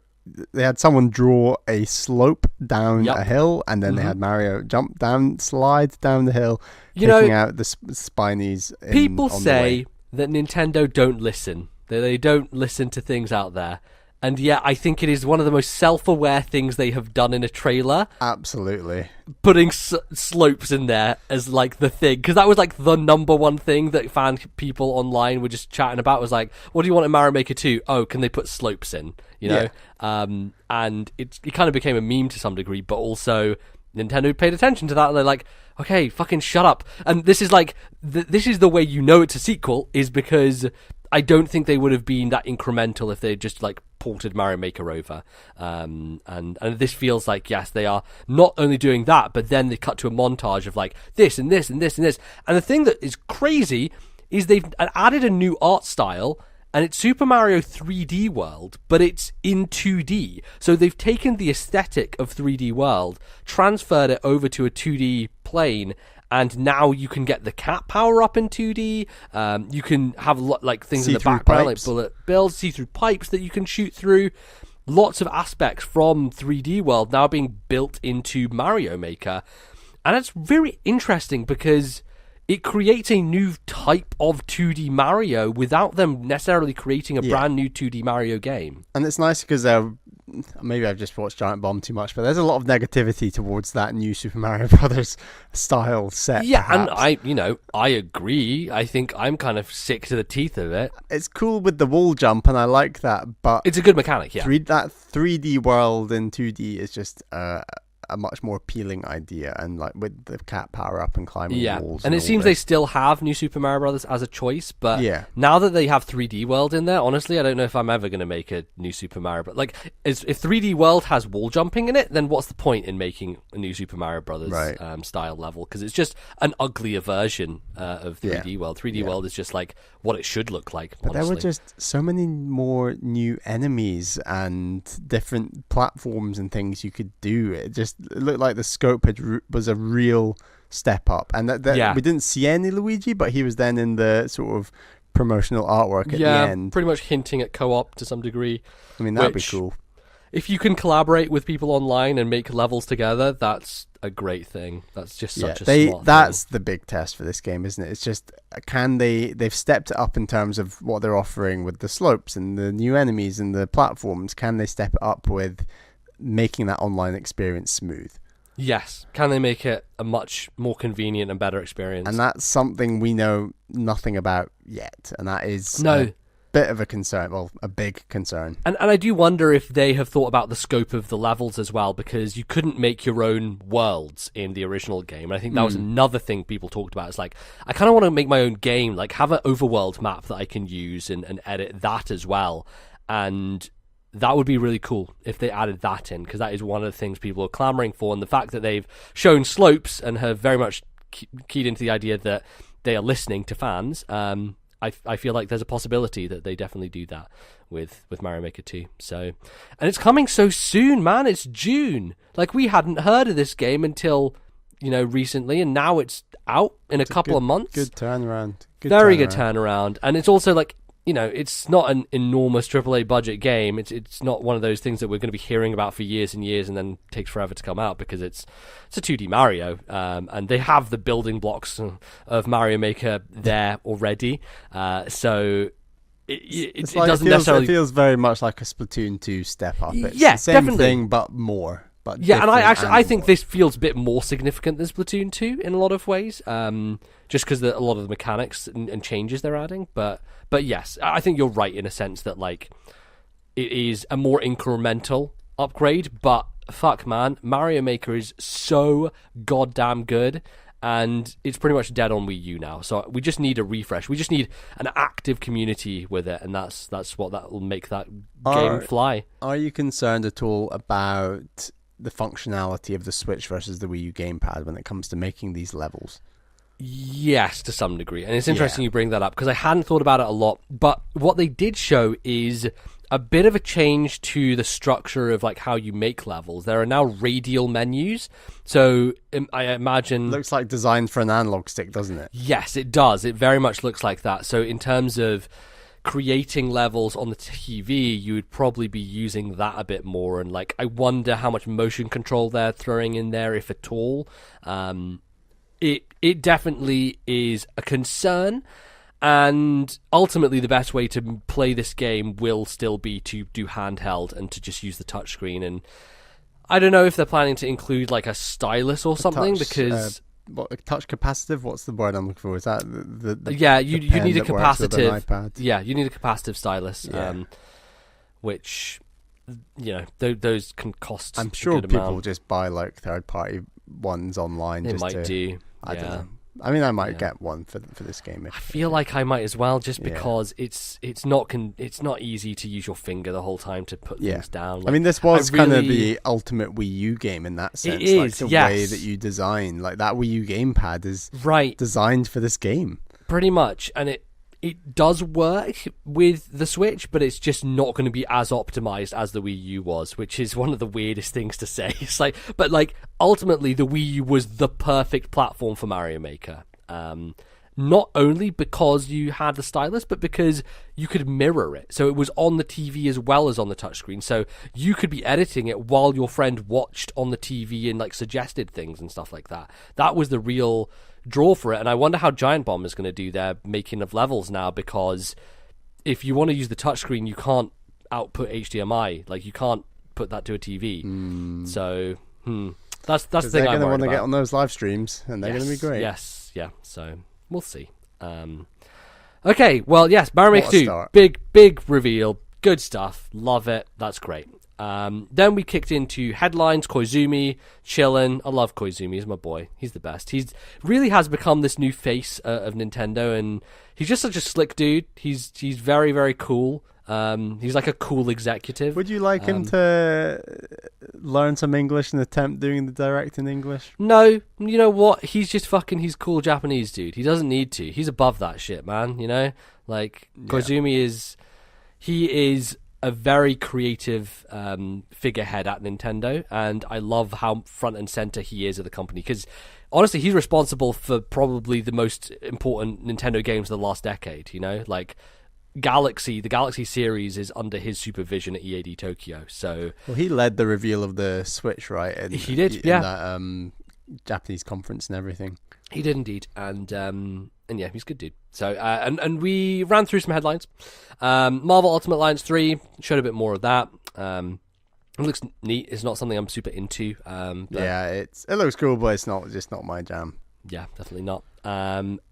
they had someone draw a slope down a hill, and then they had Mario jump down, slide down the hill, taking out the spinies. People say that Nintendo don't listen, that they don't listen to things out there. And yeah, I think it is one of the most self-aware things they have done in a trailer. Absolutely. Putting slopes in there as like the thing. Because that was like the number one thing that fan people online were just chatting about, was like, what do you want in Mario Maker 2? Oh, can they put slopes in? You know? Yeah. And it kind of became a meme to some degree, but also Nintendo paid attention to that, and they're like, okay, fucking shut up. And this is like, this is the way you know it's a sequel, is because I don't think they would have been that incremental if they just like ported Mario Maker over. And this feels like, yes, they are not only doing that, but then they cut to a montage of like this and this and this and this. And the thing that is crazy is they've added a new art style, and it's Super Mario 3D World, but it's in 2D. So they've taken the aesthetic of 3D World, transferred it over to a 2D plane, and now you can get the cat power up in 2D. You can have like things in the background, like bullet bills, see-through pipes that you can shoot through. Lots of aspects from 3D World now being built into Mario Maker. And it's very interesting because it creates a new type of 2D Mario without them necessarily creating a brand new 2D Mario game. And it's nice because maybe I've just watched Giant Bomb too much, but there's a lot of negativity towards that new Super Mario Brothers style set. Yeah, perhaps. And I agree. I think I'm kind of sick to the teeth of it. It's cool with the wall jump, and I like that, but it's a good mechanic. Yeah, that 3D world in 2D is just a much more appealing idea, and like with the cat power up and climbing walls. And it seems they still have New Super Mario Brothers as a choice, but now that they have 3D World in there, honestly, I don't know if I'm ever going to make a new Super Mario. But like, if 3D World has wall jumping in it, then what's the point in making a new Super Mario Brothers style level? Because it's just an uglier version of 3D World. 3D World is just like what it should look like. But there were just so many more new enemies and different platforms and things you could do. It looked like the scope was a real step up, and we didn't see any Luigi, but he was then in the sort of promotional artwork at the end, pretty much hinting at co-op to some degree. I mean, that'd be cool. If you can collaborate with people online and make levels together, that's a great thing. That's just such a smart that's thing. The big test for this game, isn't it? It's just, they've stepped it up in terms of what they're offering with the slopes and the new enemies and the platforms. Can they step it up with making that online experience smooth? Yes. Can they make it a much more convenient and better experience? And that's something we know nothing about yet, and that is a bit of a concern. Well, a big concern. And I do wonder if they have thought about the scope of the levels as well, because you couldn't make your own worlds in the original game. And I think that was another thing people talked about. It's like, I kind of want to make my own game, like have an overworld map that I can use and edit that as well. And that would be really cool if they added that in, because that is one of the things people are clamoring for. And the fact that they've shown slopes and have very much keyed into the idea that they are listening to fans, I feel like there's a possibility that they definitely do that with Mario Maker 2. So, and it's coming so soon, man. It's June. Like, we hadn't heard of this game until, recently, and now it's out in a couple of months. Good turnaround. Very good turnaround. And it's also like, it's not an enormous AAA budget game. It's not one of those things that we're going to be hearing about for years and years and then takes forever to come out, because it's a 2D Mario, and they have the building blocks of Mario Maker there already. So it doesn't necessarily. It feels very much like a Splatoon 2 step up. It's the same definitely. thing, but more. But yeah, and I think this feels a bit more significant than Splatoon 2 in a lot of ways, just because a lot of the mechanics and changes they're adding. But yes, I think you're right in a sense that like it is a more incremental upgrade. But fuck, man, Mario Maker is so goddamn good, and it's pretty much dead on Wii U now. So we just need a refresh. We just need an active community with it, and that's what that will make that game fly. Are you concerned at all about the functionality of the Switch versus the Wii U gamepad when it comes to making these levels? Yes, to some degree. And it's interesting you bring that up, because I hadn't thought about it a lot. But what they did show is a bit of a change to the structure of like how you make levels. There are now radial menus. So I imagine... Looks like designed for an analog stick, doesn't it? Yes, it does. It very much looks like that. So in terms of creating levels on the TV, you would probably be using that a bit more. And like, I wonder how much motion control they're throwing in there, if at all. It definitely is a concern, and ultimately the best way to play this game will still be to do handheld and to just use the touchscreen. And I don't know if they're planning to include like a stylus or something, because touch capacitive. What's the word I'm looking for? Is that the you need a capacitive. Yeah, you need a capacitive stylus, which those can cost. I'm sure people will just buy like third-party ones online. They might do. I don't know. I mean, I might get one for this game. I feel like I might as well, just because it's not easy to use your finger the whole time to put things down. Like, I mean, this was kind of the ultimate Wii U game in that sense. It is, like the way that you design, like that Wii U gamepad is designed for this game. Pretty much, and it does work with the Switch, but it's just not going to be as optimized as the Wii U was, which is one of the weirdest things to say. It's like, but like ultimately the Wii U was the perfect platform for Mario Maker. Not only because you had the stylus, but because you could mirror it. So it was on the TV as well as on the touchscreen. So you could be editing it while your friend watched on the TV and like suggested things and stuff like that. That was the real draw for it. And I wonder how Giant Bomb is going to do their making of levels now, because if you want to use the touchscreen, you can't output HDMI. Like you can't put that to a TV. So that's the thing. They're going to want to get on those live streams, and they're going to be great. Yes, yeah. So we'll see. Okay, well, yes, Mario Maker 2, big reveal, good stuff, love it, that's great. Then we kicked into headlines. Koizumi, chillin'. I love Koizumi, he's my boy, he's the best. He's really has become this new face of Nintendo, and he's just such a slick dude. He's very, very cool. He's like a cool executive. Would you like him to learn some English and attempt doing the direct in English? No, you know what? He's just he's cool Japanese dude. He doesn't need to. He's above that shit, man. You know, like Koizumi is a very creative figurehead at Nintendo, and I love how front and center he is of the company, because honestly, he's responsible for probably the most important Nintendo games of the last decade. You know, like the Galaxy series is under his supervision at EAD Tokyo. So, well, he led the reveal of the Switch, right? He did, in that Japanese conference and everything. He did indeed, and yeah, he's a good dude. So, and we ran through some headlines. Marvel Ultimate Alliance 3 showed a bit more of that. It looks neat. It's not something I'm super into. Yeah, it looks cool, but it's just not my jam. Yeah, definitely not.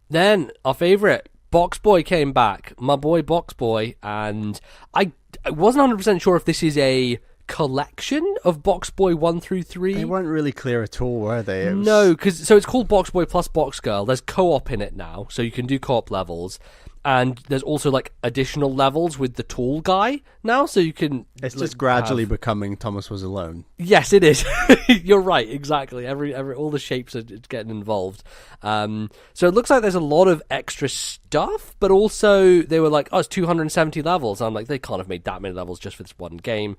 Then our favorite, Boxboy, came back. My boy Boxboy, and I wasn't 100% sure if this is a collection of Boxboy 1 through 3. They weren't really clear at all, were they? No, because so it's called Boxboy plus Boxgirl. There's co-op in it now, so you can do co-op levels. And there's also like additional levels with the tall guy now, so you can. It's just gradually becoming Thomas Was Alone. Yes, it is. You're right, exactly. Every all the shapes are getting involved. So it looks like there's a lot of extra stuff, but also they were like, oh, it's 270 levels. And I'm like, they can't have made that many levels just for this one game.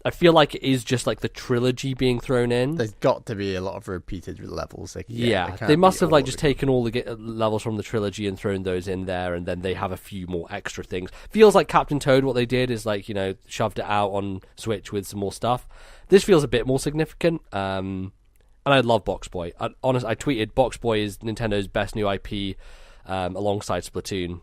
I feel like it is just like the trilogy being thrown in. There's got to be a lot of repeated levels. They must have like just taken all the levels from the trilogy and thrown those in there, and then they have a few more extra things. Feels like Captain Toad, what they did is like, you know, shoved it out on Switch with some more stuff. This feels a bit more significant, and I love Boxboy. I tweeted Boxboy is Nintendo's best new IP, alongside Splatoon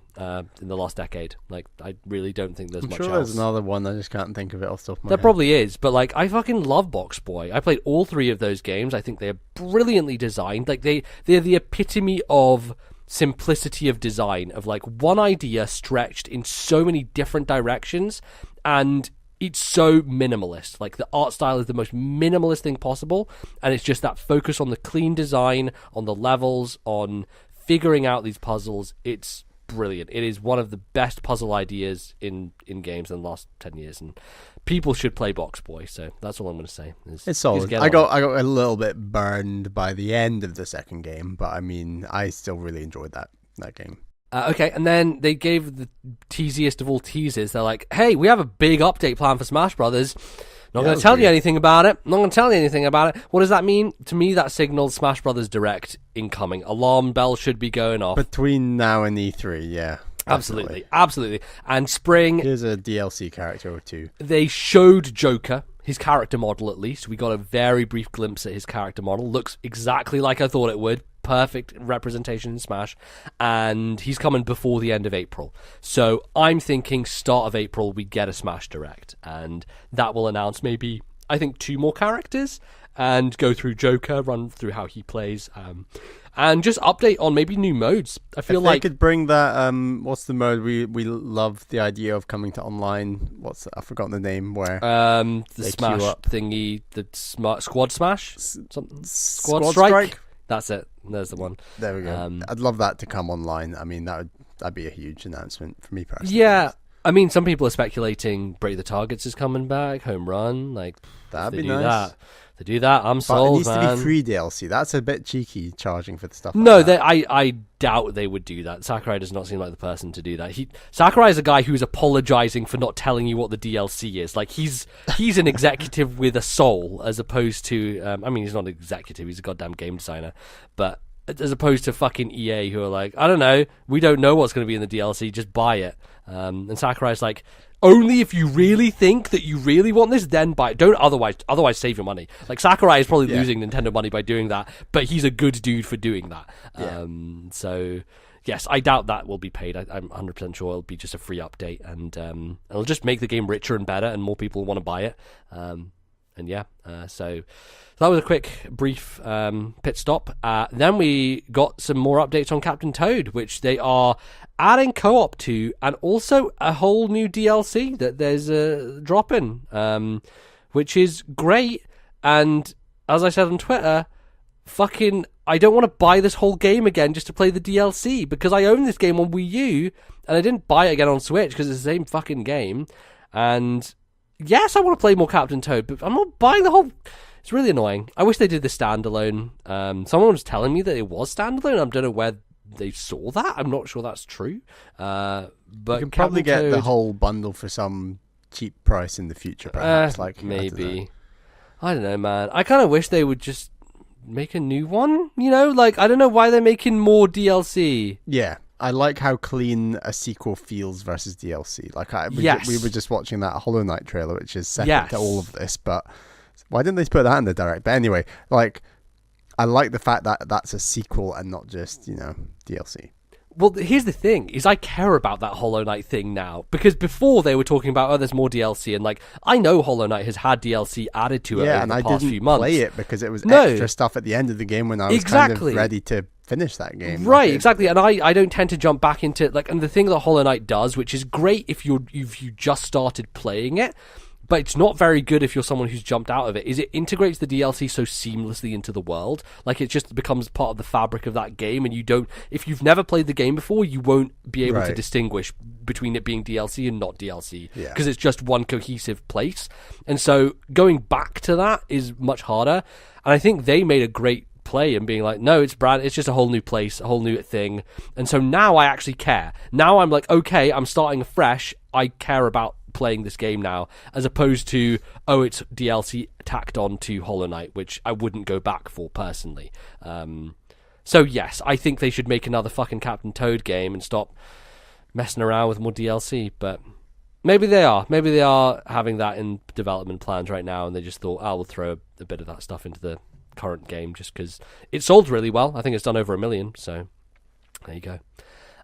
in the last decade. Like, I really don't think there's much else. There's another one, I just can't think of it off the top of my head. There probably is, but like, I fucking love Boxboy. I played all 3 of those games. I think they're brilliantly designed. Like, they're the epitome of simplicity of design, of like one idea stretched in so many different directions, and it's so minimalist. Like, the art style is the most minimalist thing possible, and it's just that focus on the clean design, on the levels, on figuring out these puzzles. It's brilliant. It is one of the best puzzle ideas in games in the last 10 years, and people should play Boxboy. So that's all I'm going to say. It's solid. I got a little bit burned by the end of the second game, but I mean, I still really enjoyed that game. Okay, and then they gave the teasiest of all teasers. They're like, hey, we have a big update plan for Smash Brothers. Not going to tell you anything about it. What does that mean? To me, that signals Smash Brothers Direct incoming. Alarm bell should be going off. Between now and E3, yeah. Absolutely. And spring... Here's a DLC character or two. They showed Joker, his character model at least. We got a very brief glimpse at his character model. Looks exactly like I thought it would. Perfect representation in Smash, and he's coming before the end of April. So I'm thinking start of April we get a Smash Direct, and that will announce maybe, I think, 2 more characters, and go through Joker, run through how he plays, and just update on maybe new modes. I feel like they could bring that. What's the mode we love the idea of coming to online? I've forgotten the name. Where the Smash thingy, the Squad Smash, Squad Strike. That's it. There's the one. There we go. I'd love that to come online. I mean, that'd be a huge announcement for me personally. Yeah. I mean, some people are speculating Break the Targets is coming back, Home Run. Like, that'd be nice. They do that. I'm sold, But it needs man. to be free DLC. That's a bit cheeky, charging for the stuff. No, like that. I doubt they would do that. Sakurai does not seem like the person to do that. Sakurai is a guy who's apologizing for not telling you what the DLC is. Like he's an executive with a soul, as opposed to I mean, he's not an executive. He's a goddamn game designer, but as opposed to fucking EA, who are like, I don't know, we don't know what's going to be in the DLC, just buy it. And Sakurai's like, only if you really think that you really want this, then buy it. Don't otherwise save your money. Like Sakurai is probably losing Nintendo money by doing that, but he's a good dude for doing that. Yeah. So yes, I doubt that will be paid. I'm 100% sure it'll be just a free update, and it'll just make the game richer and better, and more people want to buy it. So that was a quick, brief pit stop. Then we got some more updates on Captain Toad, which they are adding co-op to, and also a whole new DLC that there's a drop in, which is great. And as I said on Twitter, I don't want to buy this whole game again just to play the DLC, because I own this game on Wii U, and I didn't buy it again on Switch because it's the same fucking game. And yes, I want to play more Captain Toad, but I'm not buying the whole... It's really annoying. I wish they did the standalone. Someone was telling me that it was standalone. I don't know where they saw that. I'm not sure that's true. But you can probably get the whole bundle for some cheap price in the future, perhaps. Maybe. I don't know, man. I kind of wish they would just make a new one. You know, like, I don't know why they're making more DLC. Yeah. I like how clean a sequel feels versus DLC. Like, we were just watching that Hollow Knight trailer, which is second to all of this, but why didn't they put that in the direct? But anyway, like, I like the fact that that's a sequel and not just, DLC. Well, here's the thing, is I care about that Hollow Knight thing now, because before they were talking about, there's more DLC, and like, I know Hollow Knight has had DLC added to it over the past few months. Play it because it was extra stuff at the end of the game when I was kind of ready to finish that game. Right, exactly, and I don't tend to jump back into, like, and the thing that Hollow Knight does, which is great if you just started playing it, but it's not very good if you're someone who's jumped out of it, is it integrates the DLC so seamlessly into the world. Like, it just becomes part of the fabric of that game, and if you've never played the game before, you won't be able to distinguish between it being DLC and not DLC, because it's just one cohesive place. And so going back to that is much harder, and I think they made a great play and being like, no, it's just a whole new place, a whole new thing. And so now I actually care. Now I'm like, okay, I'm starting afresh. I care about playing this game now, as opposed to, it's DLC tacked on to Hollow Knight, which I wouldn't go back for personally. So yes, I think they should make another fucking Captain Toad game and stop messing around with more DLC, but maybe they are having that in development plans right now, and they just thought, we'll throw a bit of that stuff into the current game just because it sold really well. I think it's done over 1 million, so there you go.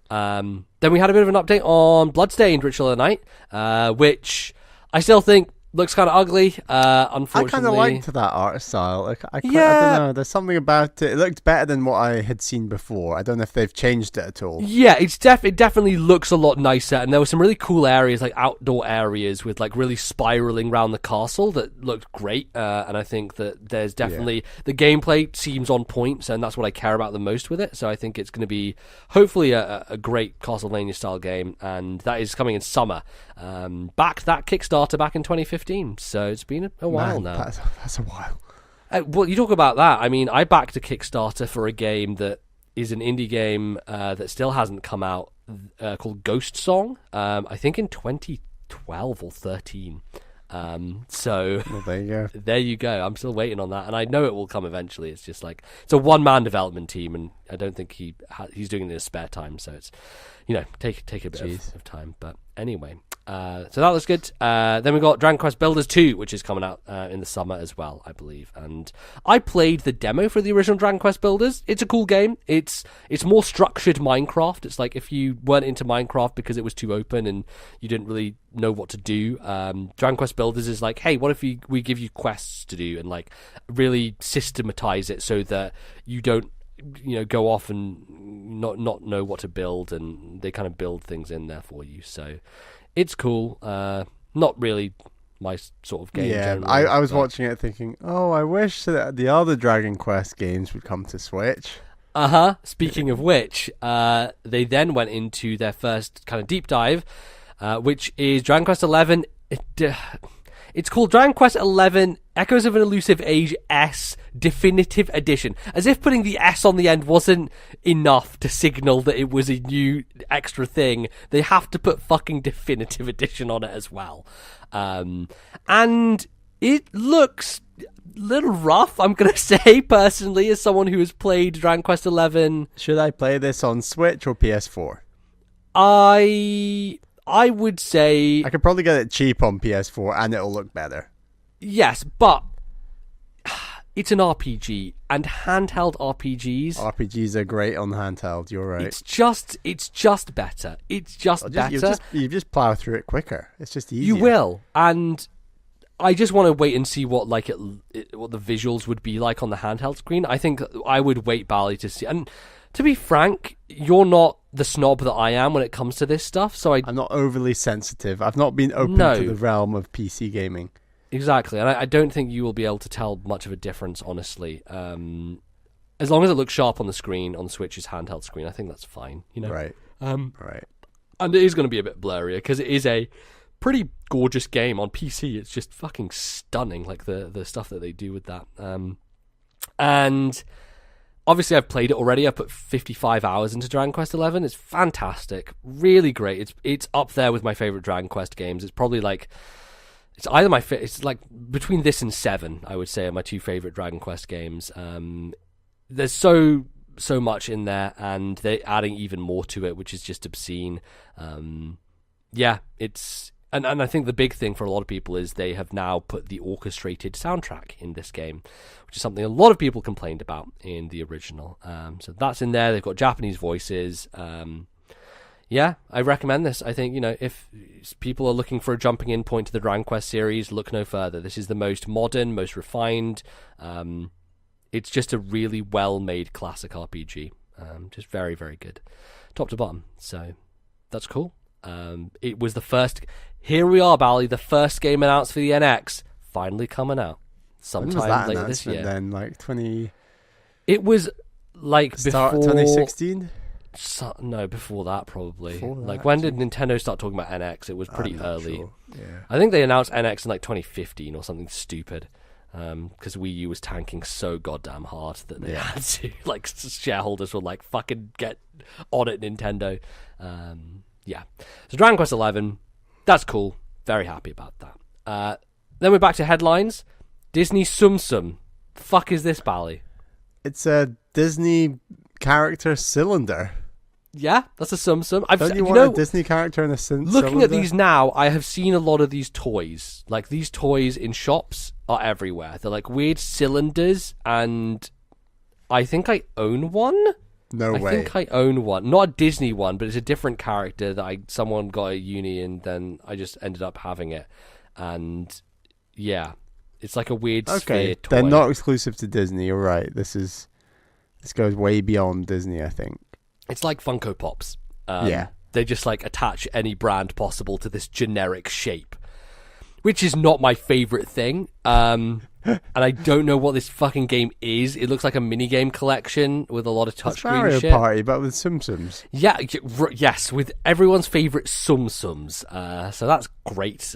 Then we had a bit of an update on Bloodstained Ritual of the Night, which I still think looks kind of ugly, unfortunately. I kind of liked that art style. I don't know. There's something about it. It looked better than what I had seen before. I don't know if they've changed it at all. Yeah, it definitely looks a lot nicer, and there were some really cool areas, like outdoor areas with like really spiraling around the castle that looked great, and I think that there's definitely the gameplay seems on point, and that's what I care about the most with it. So I think it's going to be hopefully a great Castlevania style game, and that is coming in summer. Backed that Kickstarter back in 2015. So it's been a while now. That's a while. Well, you talk about that. I mean, I backed a Kickstarter for a game that is an indie game that still hasn't come out, called Ghost Song. I think in 2012 or 13. So well, there you go. There you go. I'm still waiting on that, and I know it will come eventually. It's just like it's a one-man development team, and I don't think he's doing it in his spare time. So it's take a bit of time. But anyway. So that looks good. Then we got Dragon Quest Builders 2, which is coming out in the summer as well, I believe. And I played the demo for the original Dragon Quest Builders. It's a cool game. It's more structured Minecraft. It's like if you weren't into Minecraft because it was too open and you didn't really know what to do, Dragon Quest Builders is like, hey, what if we give you quests to do and like really systematize it so that you don't go off and not know what to build, and they kind of build things in there for you. So it's cool. Not really my sort of game. Yeah, I was watching it thinking, I wish that the other Dragon Quest games would come to Switch. Speaking of which, they then went into their first kind of deep dive, which is Dragon Quest 11. It's called Dragon Quest XI Echoes of an Elusive Age S Definitive Edition. As if putting the S on the end wasn't enough to signal that it was a new extra thing. They have to put fucking Definitive Edition on it as well. And it looks a little rough, I'm going to say, personally, as someone who has played Dragon Quest XI. Should I play this on Switch or PS4? I would say... I could probably get it cheap on PS4 and it'll look better. Yes, but it's an RPG, and handheld RPGs are great on handheld. You're right. It's just better. It's just better. You just plow through it quicker. It's just easier. You will, and I just want to wait and see what what the visuals would be like on the handheld screen. I think I would wait, Bally, to see. And to be frank, you're not the snob that I am when it comes to this stuff. So I'm not overly sensitive. I've not been open to the realm of PC gaming. Exactly, and I don't think you will be able to tell much of a difference, honestly. As long as it looks sharp on the screen, on the Switch's handheld screen, I think that's fine. Right. Right. And it is going to be a bit blurrier, because it is a pretty gorgeous game on PC. It's just fucking stunning, like the stuff that they do with that. And obviously I've played it already. I've put 55 hours into Dragon Quest XI. It's fantastic. Really great. It's up there with my favorite Dragon Quest games. It's probably like... It's either it's like between this and 7, I would say, are my two favorite Dragon Quest games. There's so much in there, and they're adding even more to it, which is just obscene. It's and I think the big thing for a lot of people is they have now put the orchestrated soundtrack in this game, which is something a lot of people complained about in the original. So that's in there. They've got Japanese voices. Yeah, I recommend this. I think, if people are looking for a jumping in point to the Dragon Quest series, look no further. This is the most modern, most refined. It's just a really well-made classic RPG. Just very, very good. Top to bottom. So, that's cool. It was the first... Here we are, Bally, the first game announced for the NX. Finally coming out. Sometime later this year. Then, like 20... It was, like, before... 2016? No, before that probably. When did Nintendo start talking about NX? It was pretty early. Sure. Yeah. I think they announced NX in like 2015 or something stupid. Because Wii U was tanking so goddamn hard that they had to, like, shareholders were like, fucking get on it, Nintendo. So Dragon Quest XI, that's cool. Very happy about that. Then we're back to headlines. Disney Tsum. Fuck is this, Bally? It's a Disney character cylinder. Yeah, that's a Tsum. Don't you want a Disney character in a cylinder? Looking at these now, I have seen a lot of these toys. Like, these toys in shops are everywhere. They're like weird cylinders, and I think I own one. No way. I think I own one. Not a Disney one, but it's a different character that someone got at uni, and then I just ended up having it. And, yeah, it's like a weird sphere toy. They're not exclusive to Disney, you're right. This goes way beyond Disney, I think. It's like Funko Pops. Yeah. They just like attach any brand possible to this generic shape, which is not my favorite thing. And I don't know what this fucking game is. It looks like a minigame collection with a lot of touchscreen shit. It's Mario Party, but with Tsum. Yeah, yes, with everyone's favorite Tsums. So that's great.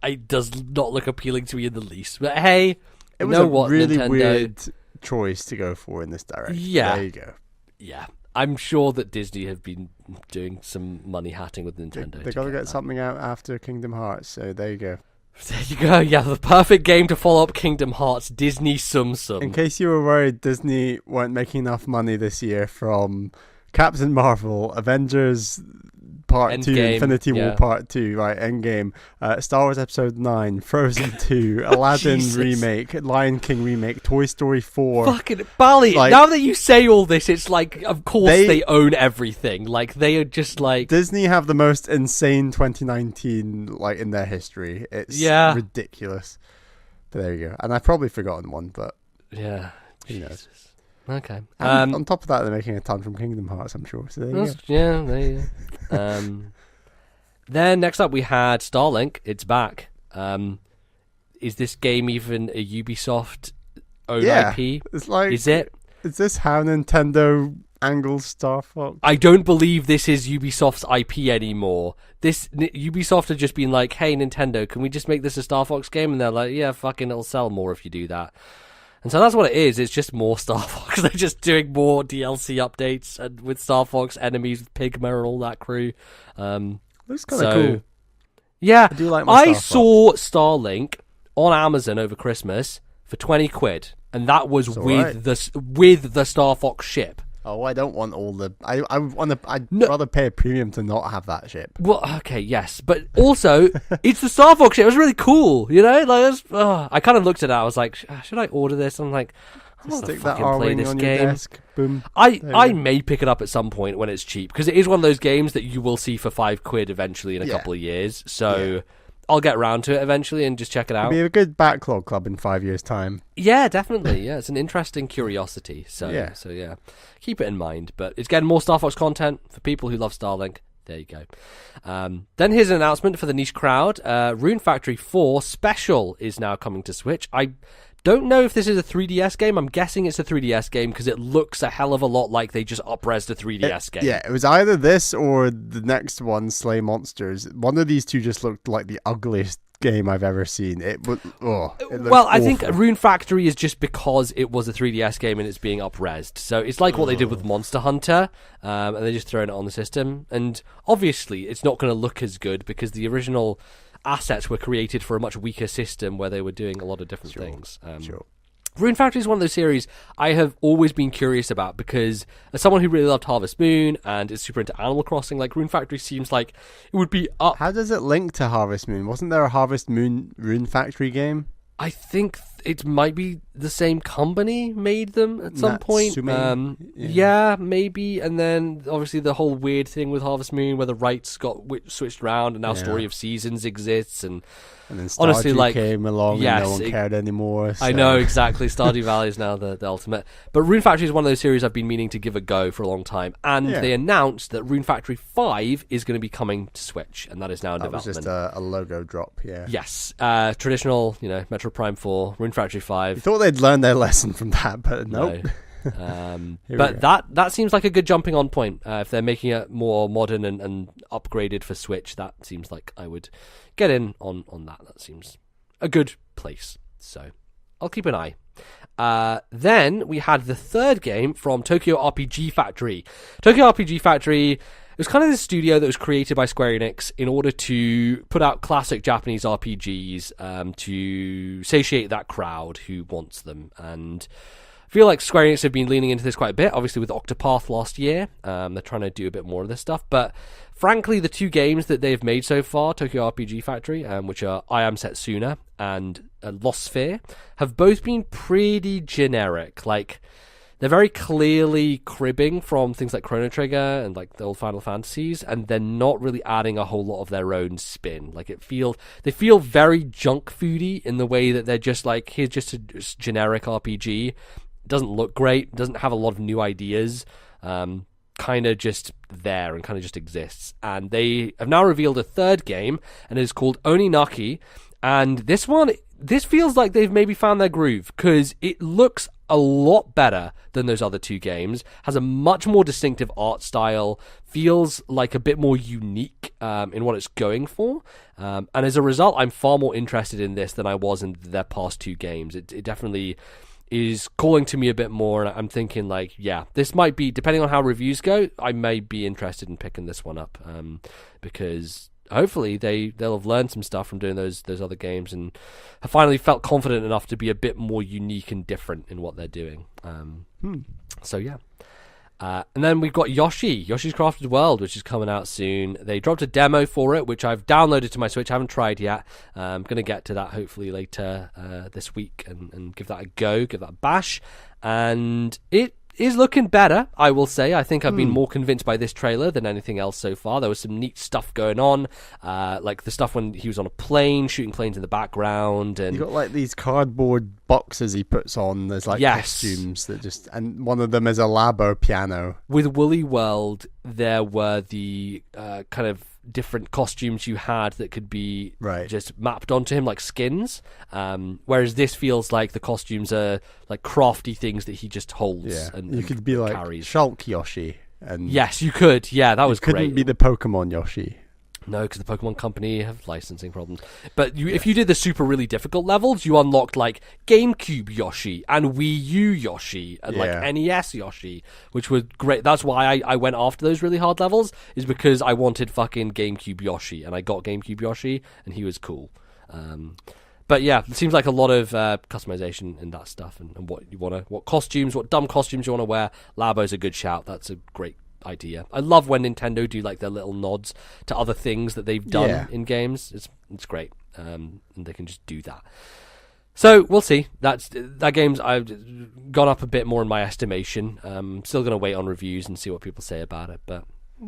It does not look appealing to me in the least. But hey, it was really Nintendo... weird choice to go for in this direction. Yeah. There you go. Yeah. I'm sure that Disney have been doing some money hatting with Nintendo. They've got to get something out after Kingdom Hearts, so there you go. There you go, yeah, the perfect game to follow up Kingdom Hearts, Disney Tsum. In case you were worried Disney weren't making enough money this year from Captain Marvel, Avengers Part Endgame, 2, Infinity War Part 2, right, Endgame, Star Wars Episode 9, Frozen 2, Aladdin remake, Lion King remake, Toy Story 4. Fucking Bally, now that you say all this, it's like, of course they own everything. Like, they are just like... Disney have the most insane 2019, like, in their history. It's ridiculous. But there you go. And I've probably forgotten one, but... Yeah. Who knows? Okay. On top of that, they're making a ton from Kingdom Hearts, I'm sure. So there you go. Yeah, there you go. Then next up we had Starlink. It's back. Is this game even a Ubisoft own IP? It's like, is it? Is this how Nintendo angled Star Fox. I don't believe this is Ubisoft's IP anymore. Ubisoft have just been like, hey, Nintendo, can we just make this a Star Fox game? And they're like, yeah, fucking it'll sell more if you do that. And so that's what it is. It's just more Star Fox. They're just doing more DLC updates and with Star Fox enemies, with Pigma and all that crew. Looks kind of cool. Yeah, I do like my Star Fox. Saw Starlink on Amazon over Christmas for 20 quid. And that was with the Star Fox ship. Oh, I don't want all the. I'd rather pay a premium to not have that ship. Well, okay, yes, but also it's the Star Fox ship. It was really cool, you know. Like, I kind of looked at it. I was like, should I order this? I'm like, I want to fucking play this game. Desk. Boom. I may pick it up at some point when it's cheap because it is one of those games that you will see for £5 eventually in a couple of years. So. I'll get around to it eventually and just check it out. It'll be a good Backlog Club in 5 years' time. Yeah, definitely. Yeah, it's an interesting curiosity. So yeah, keep it in mind. But it's getting more Star Fox content for people who love Starlink. There you go. Then here's an announcement for the niche crowd. Rune Factory 4 Special is now coming to Switch. I don't know if this is a 3DS game. I'm guessing it's a 3DS game because it looks a hell of a lot like they just up-resed a 3DS game. Yeah, it was either this or the next one, Slay Monsters. One of these two just looked like the ugliest game I've ever seen. It looked I think Rune Factory is just because it was a 3DS game and it's being up-resed. So it's like what they did with Monster Hunter, and they're just throwing it on the system. And obviously, it's not going to look as good because the original assets were created for a much weaker system where they were doing a lot of different things. Rune Factory is one of those series I have always been curious about because as someone who really loved Harvest Moon and is super into Animal Crossing, like Rune Factory seems like it would be up. How does it link to Harvest Moon? Wasn't there a Harvest Moon Rune Factory game? I think it might be the same company made them at some point. Yeah, maybe. And then obviously the whole weird thing with Harvest Moon where the rights got switched around and now Story of Seasons exists. And then honestly, Stardew came along and no one cared anymore. So. I know, exactly. Stardew Valley is now the ultimate. But Rune Factory is one of those series I've been meaning to give a go for a long time. And they announced that Rune Factory 5 is going to be coming to Switch. And that is now in development. That was just a logo drop, yeah. Yes. Traditional, Metro Prime 4, Rune Factory 5. You thought they'd learned their lesson from that, but nope. But that seems like a good jumping on point. If they're making it more modern and upgraded for Switch, that seems like I would get in on that. That seems a good place. So I'll keep an eye. Then we had the third game from Tokyo RPG Factory. Tokyo RPG Factory, it was kind of the studio that was created by Square Enix in order to put out classic Japanese RPGs to satiate that crowd who wants them. And I feel like Square Enix have been leaning into this quite a bit, obviously with Octopath last year. They're trying to do a bit more of this stuff. But frankly, the two games that they've made so far, Tokyo RPG Factory, which are I Am Setsuna and Lost Sphere, have both been pretty generic. Like, they're very clearly cribbing from things like Chrono Trigger and like the old Final Fantasies, and they're not really adding a whole lot of their own spin. Like they feel very junk foody in the way that they're just like, here's just a generic RPG. Doesn't look great, doesn't have a lot of new ideas, kind of just there and kind of just exists. And they have now revealed a third game, and it is called Oninaki. And this feels like they've maybe found their groove, because it looks a lot better than those other two games, has a much more distinctive art style, feels like a bit more unique in what it's going for. And as a result, I'm far more interested in this than I was in their past two games. It definitely is calling to me a bit more, and I'm thinking like, yeah, this might be, depending on how reviews go, I may be interested in picking this one up, because hopefully they'll have learned some stuff from doing those other games and have finally felt confident enough to be a bit more unique and different in what they're doing. So yeah. And then we've got Yoshi's Crafted World, which is coming out soon. They dropped a demo for it, which I've downloaded to my Switch. I haven't tried yet. I'm going to get to that hopefully later this week and give that a go, give that a bash. And it is looking better, I will say. I think I've been more convinced by this trailer than anything else so far. There was some neat stuff going on, like the stuff when he was on a plane, shooting planes in the background. And you got like these cardboard boxes he puts on. There's like costumes that just, and one of them is a Labo piano. With Woolly World, there were the kind of different costumes you had that could be right. just mapped onto him like skins, whereas this feels like the costumes are like crafty things that he just holds and you could be like carries. Shulk Yoshi, and yes, you could. Yeah, that was great. Couldn't be the Pokemon Yoshi. No, because the Pokemon Company have licensing problems. But if you did the super really difficult levels, you unlocked like GameCube Yoshi and Wii U Yoshi and like NES Yoshi, which was great. That's why I went after those really hard levels, is because I wanted fucking GameCube Yoshi, and I got GameCube Yoshi, and he was cool. But yeah, it seems like a lot of customization in that stuff, and what costumes, what dumb costumes you want to wear. Labo's a good shout. That's a great idea. I love when Nintendo do like their little nods to other things that they've done in games. It's great, and they can just do that. So we'll see. That game's I've gone up a bit more in my estimation. Still going to wait on reviews and see what people say about it, but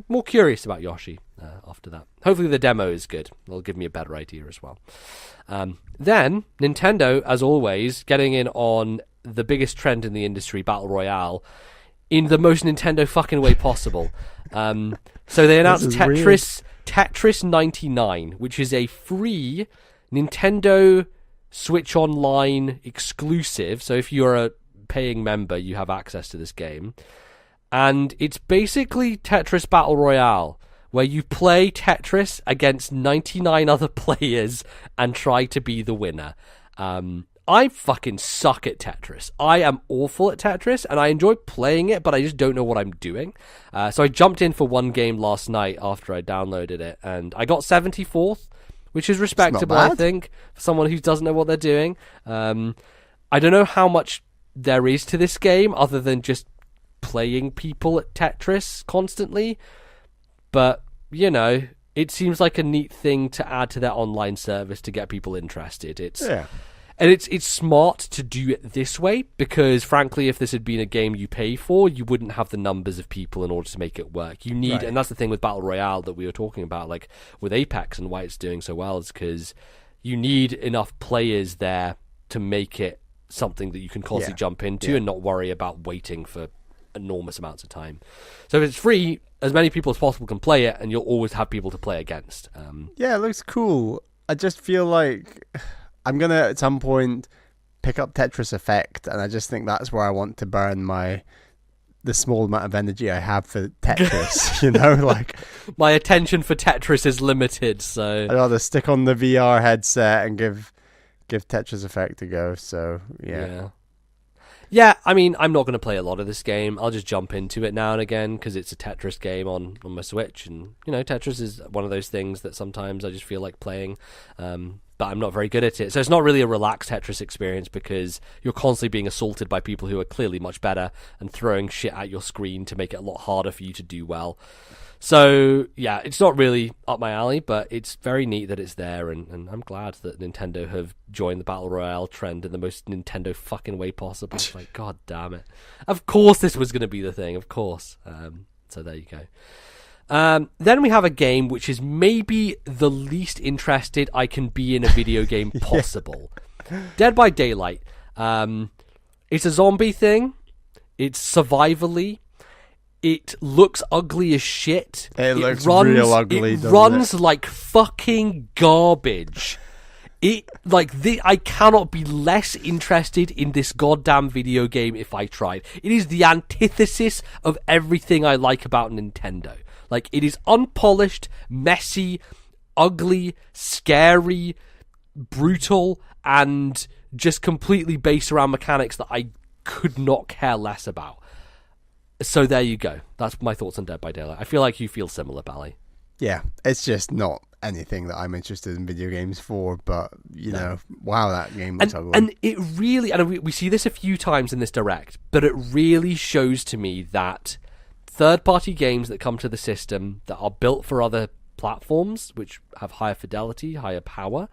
more curious about Yoshi after that. Hopefully the demo is good. It'll give me a better idea as well. Then Nintendo, as always, getting in on the biggest trend in the industry, Battle Royale, in the most Nintendo fucking way possible. So they announced Tetris 99, which is a free Nintendo Switch Online exclusive. So if you're a paying member, you have access to this game. And it's basically Tetris Battle Royale, where you play Tetris against 99 other players and try to be the winner. I fucking suck at Tetris. I am awful at Tetris, and I enjoy playing it, but I just don't know what I'm doing. So I jumped in for one game last night after I downloaded it, and I got 74th, which is respectable, I think, for someone who doesn't know what they're doing. I don't know how much there is to this game other than just playing people at Tetris constantly, but, you know, it seems like a neat thing to add to their online service to get people interested. And it's smart to do it this way, because frankly, if this had been a game you pay for, you wouldn't have the numbers of people in order to make it work. You need, and that's the thing with Battle Royale that we were talking about, like with Apex, and why it's doing so well, is because you need enough players there to make it something that you can constantly jump into and not worry about waiting for enormous amounts of time. So if it's free, as many people as possible can play it, and you'll always have people to play against. It looks cool. I just feel like I'm going to, at some point, pick up Tetris Effect, and I just think that's where I want to burn the small amount of energy I have for Tetris, you know? Like, my attention for Tetris is limited, so I'd rather stick on the VR headset and give Tetris Effect a go, so, Yeah, I mean, I'm not going to play a lot of this game. I'll just jump into it now and again because it's a Tetris game on my Switch. And, you know, Tetris is one of those things that sometimes I just feel like playing, but I'm not very good at it. So it's not really a relaxed Tetris experience because you're constantly being assaulted by people who are clearly much better and throwing shit at your screen to make it a lot harder for you to do well. So, yeah, it's not really up my alley, but it's very neat that it's there, and I'm glad that Nintendo have joined the Battle Royale trend in the most Nintendo fucking way possible. It's like, god damn it. Of course this was going to be the thing, of course. So there you go. Then we have a game which is maybe the least interested I can be in a video game possible. Dead by Daylight. It's a zombie thing. It's survivally. It looks ugly as shit. It looks real ugly. It runs like fucking garbage. I cannot be less interested in this goddamn video game if I tried. It is the antithesis of everything I like about Nintendo. Like, it is unpolished, messy, ugly, scary, brutal, and just completely based around mechanics that I could not care less about. So there you go. That's my thoughts on Dead by Daylight. I feel like you feel similar, Bally. Yeah, it's just not anything that I'm interested in video games for, but, you know, wow, that game looks ugly. And it really, and we see this a few times in this Direct, but it really shows to me that third-party games that come to the system that are built for other platforms, which have higher fidelity, higher power,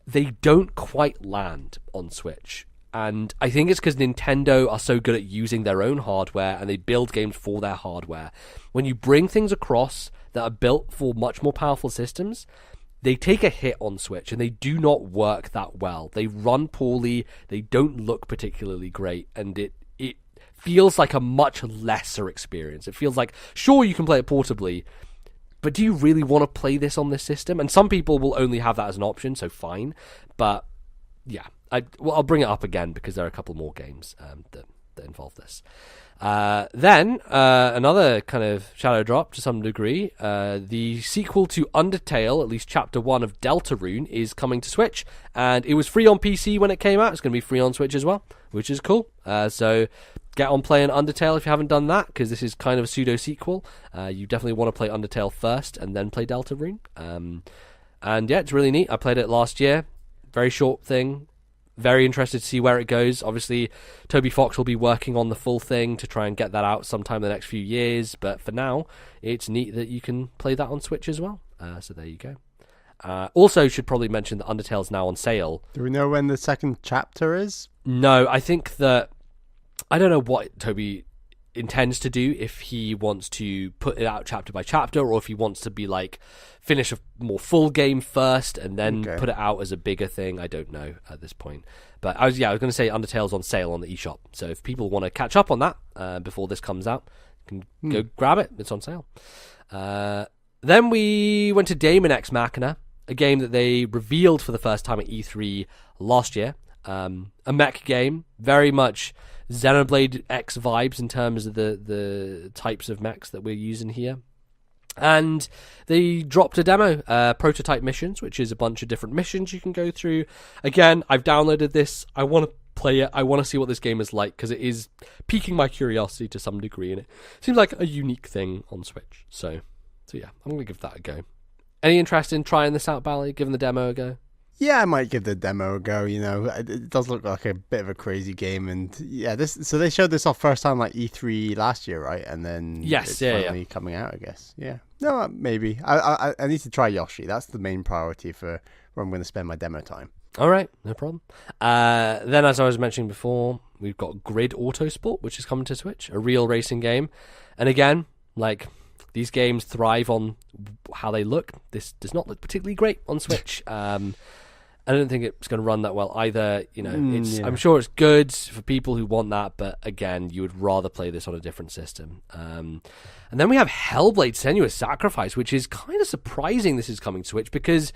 they don't quite land on Switch. And I think it's because Nintendo are so good at using their own hardware and they build games for their hardware. When you bring things across that are built for much more powerful systems, they take a hit on Switch and they do not work that well. They run poorly, they don't look particularly great, and it feels like a much lesser experience. It feels like, sure, you can play it portably, but do you really want to play this on this system? And some people will only have that as an option, so fine. But yeah, I'll bring it up again because there are a couple more games that involve this. Then another kind of shadow drop to some degree. The sequel to Undertale, at least Chapter 1 of Deltarune, is coming to Switch, and it was free on PC when it came out. It's going to be free on Switch as well, which is cool. So get on playing Undertale if you haven't done that, because this is kind of a pseudo-sequel. You definitely want to play Undertale first and then play Deltarune. And yeah, it's really neat. I played it last year. Very short thing. Very interested to see where it goes. Obviously, Toby Fox will be working on the full thing to try and get that out sometime in the next few years. But for now, it's neat that you can play that on Switch as well. So there you go. Also, should probably mention that Undertale's now on sale. Do we know when the second chapter is? No, I think that... I don't know what Toby intends to do, if he wants to put it out chapter by chapter, or if he wants to be like finish a more full game first and then put it out as a bigger thing. I don't know at this point, but I was going to say Undertale's on sale on the eShop, so if people want to catch up on that before this comes out, you can go grab it. It's on sale. Then we went to Daemon X Machina, a game that they revealed for the first time at E3 last year. A mech game, very much Xenoblade X vibes in terms of the types of mechs that we're using here. And they dropped a demo, prototype missions, which is a bunch of different missions you can go through. Again, I've downloaded this. I want to play it. I want to see what this game is like, because it is piquing my curiosity to some degree, and it seems like a unique thing on Switch. So yeah, I'm going to give that a go. Any interest in trying this out, Bally, giving the demo a go? Yeah, I might give the demo a go. You know, it does look like a bit of a crazy game, and yeah, so they showed this off first time like E3 last year, right? And then it's finally coming out, I guess. Yeah, no, maybe I need to try Yoshi. That's the main priority for where I'm going to spend my demo time. All right, no problem. Then, as I was mentioning before, we've got Grid Autosport, which is coming to Switch, a real racing game, and again, like, these games thrive on how they look. This does not look particularly great on Switch. I don't think it's going to run that well either. You know, I'm sure it's good for people who want that, but again, you would rather play this on a different system. And then we have Hellblade: Senua's Sacrifice, which is kind of surprising this is coming to Switch, because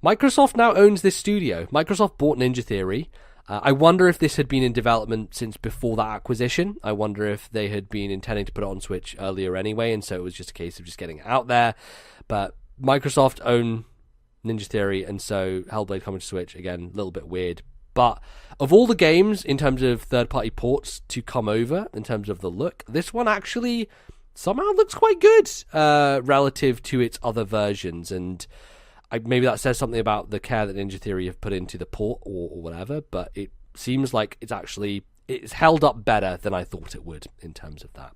Microsoft now owns this studio. Microsoft bought Ninja Theory. I wonder if this had been in development since before that acquisition. I wonder if they had been intending to put it on Switch earlier anyway, and so it was just a case of just getting it out there. But Microsoft own Ninja Theory, and so Hellblade coming to Switch, again, a little bit weird. But of all the games in terms of third-party ports to come over, in terms of the look, this one actually somehow looks quite good relative to its other versions, and maybe that says something about the care that Ninja Theory have put into the port or whatever, but it seems like it's held up better than I thought it would in terms of that.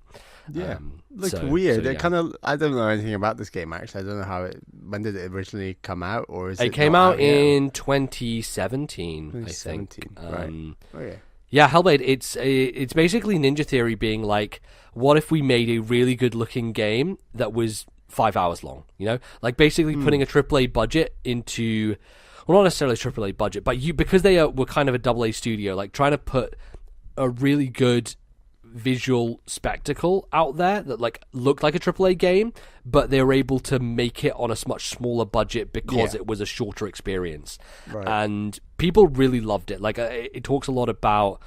Yeah, looked weird. It kind of, I don't know anything about this game actually. I don't know when did it originally come out, or is it came out in 2017, I think. Right. Yeah, Hellblade. It's basically Ninja Theory being like, what if we made a really good looking game that was 5 hours long? You know, like basically putting a AAA budget into, well, not necessarily a AAA budget, but because they were kind of a AA studio, like trying to put a really good visual spectacle out there that like looked like a AAA game, but they were able to make it on a much smaller budget because it was a shorter experience, and people really loved it. Like it talks a lot about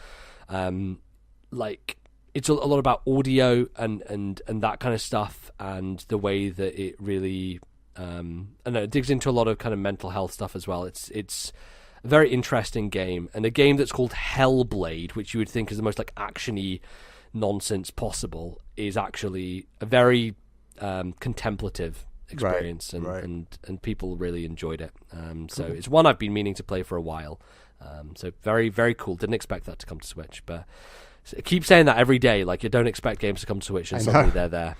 like it's a lot about audio and that kind of stuff, and the way that it really it digs into a lot of kind of mental health stuff as well. It's a very interesting game, and a game that's called Hellblade, which you would think is the most like actiony nonsense possible, is actually a very contemplative experience, and people really enjoyed it. So it's one I've been meaning to play for a while. So very, very cool. Didn't expect that to come to Switch, but I keep saying that every day. Like, you don't expect games to come to Switch, and suddenly they're there.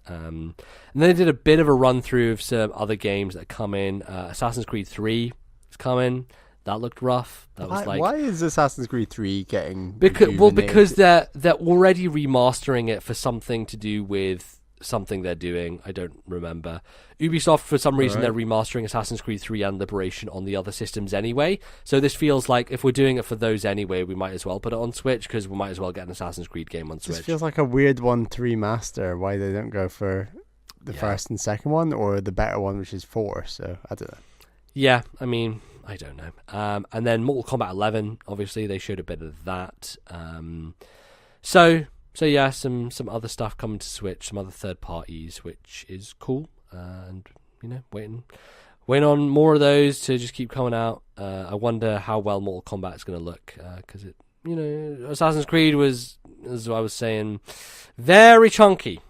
And then they did a bit of a run through of some other games that come in. Assassin's Creed 3 is coming. That looked rough. That was like, why is Assassin's Creed 3 getting because they're already remastering it for something to do with something they're doing. I don't remember. Ubisoft, for some reason, they're remastering Assassin's Creed 3 and Liberation on the other systems anyway. So this feels like if we're doing it for those anyway, we might as well put it on Switch, because we might as well get an Assassin's Creed game on Switch. This feels like a weird one to remaster. Why they don't go for the first and second one, or the better one, which is 4. So I don't know. Yeah, I mean, I don't know. And then Mortal Kombat 11, obviously they showed a bit of that. So yeah, some other stuff coming to Switch, some other third parties, which is cool. And waiting on more of those to just keep coming out. I wonder how well Mortal Kombat is going to look, because it, Assassin's Creed was, as I was saying, very chunky.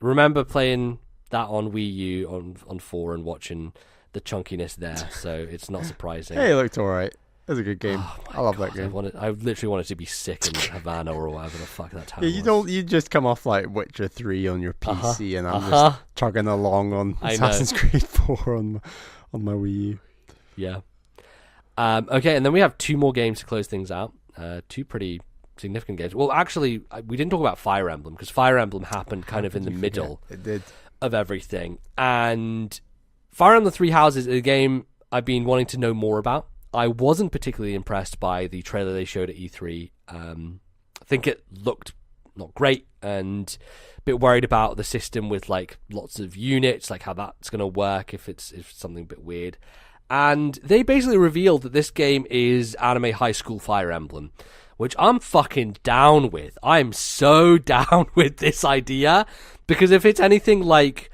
Remember playing that on Wii U on 4 and watching the chunkiness there, so it's not surprising. Hey, it looked alright. It was a good game. I love that game. I literally wanted to be sick in Havana or whatever the fuck that town was. You just come off like Witcher 3 on your PC, and I'm just chugging along on Assassin's Creed 4 on my Wii U. Yeah. Okay, and then we have 2 more games to close things out. 2 pretty significant games. Well, actually, we didn't talk about Fire Emblem, because Fire Emblem happened kind of in the middle of everything. And Fire Emblem Three Houses is a game I've been wanting to know more about. I wasn't particularly impressed by the trailer they showed at E3. I think it looked not great, and a bit worried about the system with like lots of units, like how that's going to work if it's something a bit weird. And they basically revealed that this game is anime high school Fire Emblem, which I'm fucking down with. I'm so down with this idea, because if it's anything like,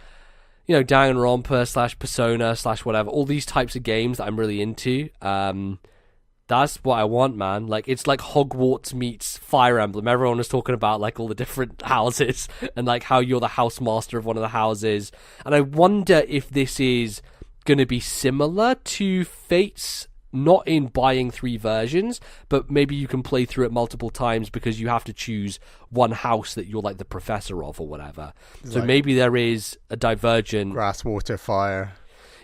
Danganronpa / Persona / whatever, all these types of games that I'm really into, that's what I want, man. Like, it's like Hogwarts meets Fire Emblem. Everyone was talking about like all the different houses and like how you're the house master of one of the houses. And I wonder if this is going to be similar to Fate's, not in buying 3 versions, but maybe you can play through it multiple times because you have to choose one house that you're like the professor of or whatever. So like, maybe there is a divergent grass, water, fire.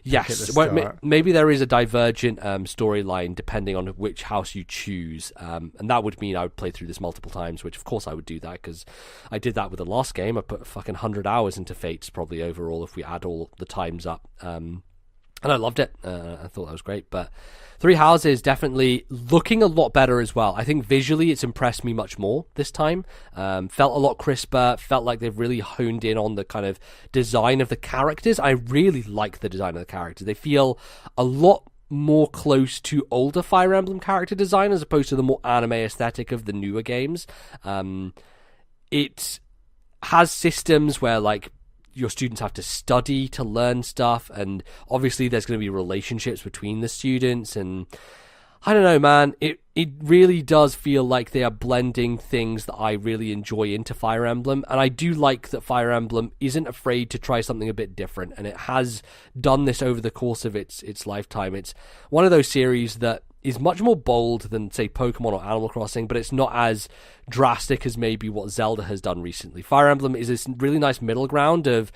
Yes, maybe there is a divergent storyline depending on which house you choose, and that would mean I would play through this multiple times, which of course I would do that, because I did that with the last game. I put fucking 100 hours into Fates probably overall if we add all the times up, and I loved it. I thought that was great. But Three Houses definitely looking a lot better as well. I think visually it's impressed me much more this time. Felt a lot crisper. Felt like they've really honed in on the kind of design of the characters. I really like the design of the characters. They feel a lot more close to older Fire Emblem character design as opposed to the more anime aesthetic of the newer games. It has systems where like your students have to study to learn stuff, and obviously there's going to be relationships between the students, and I don't know, man, it really does feel like they are blending things that I really enjoy into Fire Emblem, and I do like that Fire Emblem isn't afraid to try something a bit different, and it has done this over the course of its lifetime. It's one of those series that is much more bold than, say, Pokemon or Animal Crossing, but it's not as drastic as maybe what Zelda has done recently. Fire Emblem is this really nice middle ground of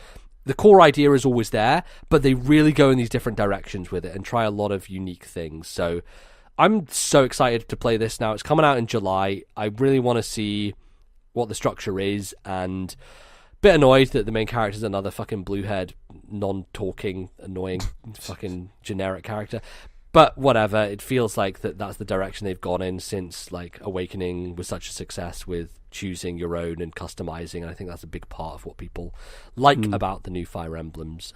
the core idea is always there, but they really go in these different directions with it and try a lot of unique things. So I'm so excited to play this now. It's coming out in July. I really want to see what the structure is, and a bit annoyed that the main character is another fucking blue-haired, non-talking, annoying fucking generic character. But whatever, it feels like that's the direction they've gone in since like Awakening was such a success with choosing your own and customizing, and I think that's a big part of what people like about the new Fire Emblems.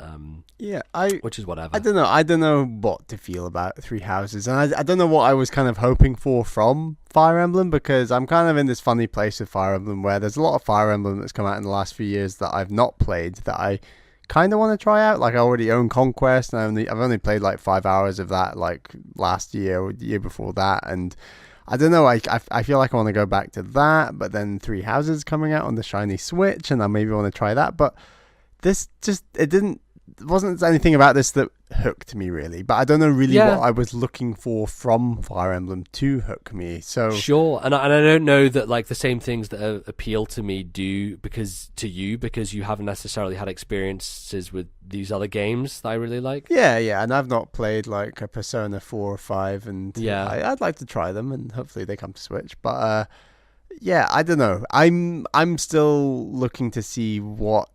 Which is whatever. I don't know what to feel about Three Houses, and I don't know what I was kind of hoping for from Fire Emblem, because I'm kind of in this funny place with Fire Emblem where there's a lot of Fire Emblem that's come out in the last few years that I've not played that I kind of want to try out. Like, I already own Conquest, and I've only played like 5 hours of that like last year or the year before that, and I don't know, I feel like I want to go back to that, but then Three Houses coming out on the shiny Switch, and I maybe want to try that, but this just, wasn't anything about this that hooked me really, but I don't know really what I was looking for from Fire Emblem to hook me. So sure, and I don't know that like the same things that appeal to me do because you haven't necessarily had experiences with these other games that I really like. Yeah, and I've not played like a Persona 4 or 5, and I'd like to try them, and hopefully they come to Switch. But I don't know. I'm still looking to see what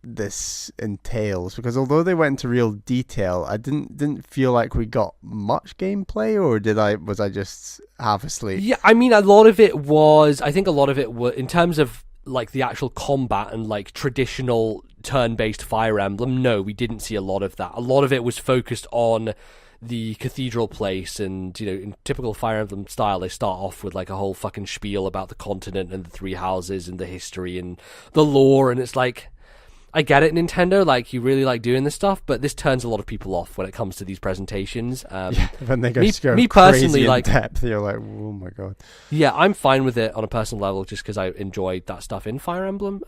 this entails, because although they went into real detail, I didn't feel like we got much gameplay, or was I just half asleep? Yeah, I mean, I think a lot of it was in terms of like the actual combat and like traditional turn-based Fire Emblem, no, we didn't see a lot of that. A lot of it was focused on the cathedral place, and in typical Fire Emblem style, they start off with like a whole fucking spiel about the continent and the three houses and the history and the lore, and it's like, I get it, Nintendo, like you really like doing this stuff, but this turns a lot of people off when it comes to these presentations. When they go me personally, in like depth, you're like, oh my god. Yeah, I'm fine with it on a personal level, just because I enjoyed that stuff in Fire Emblem.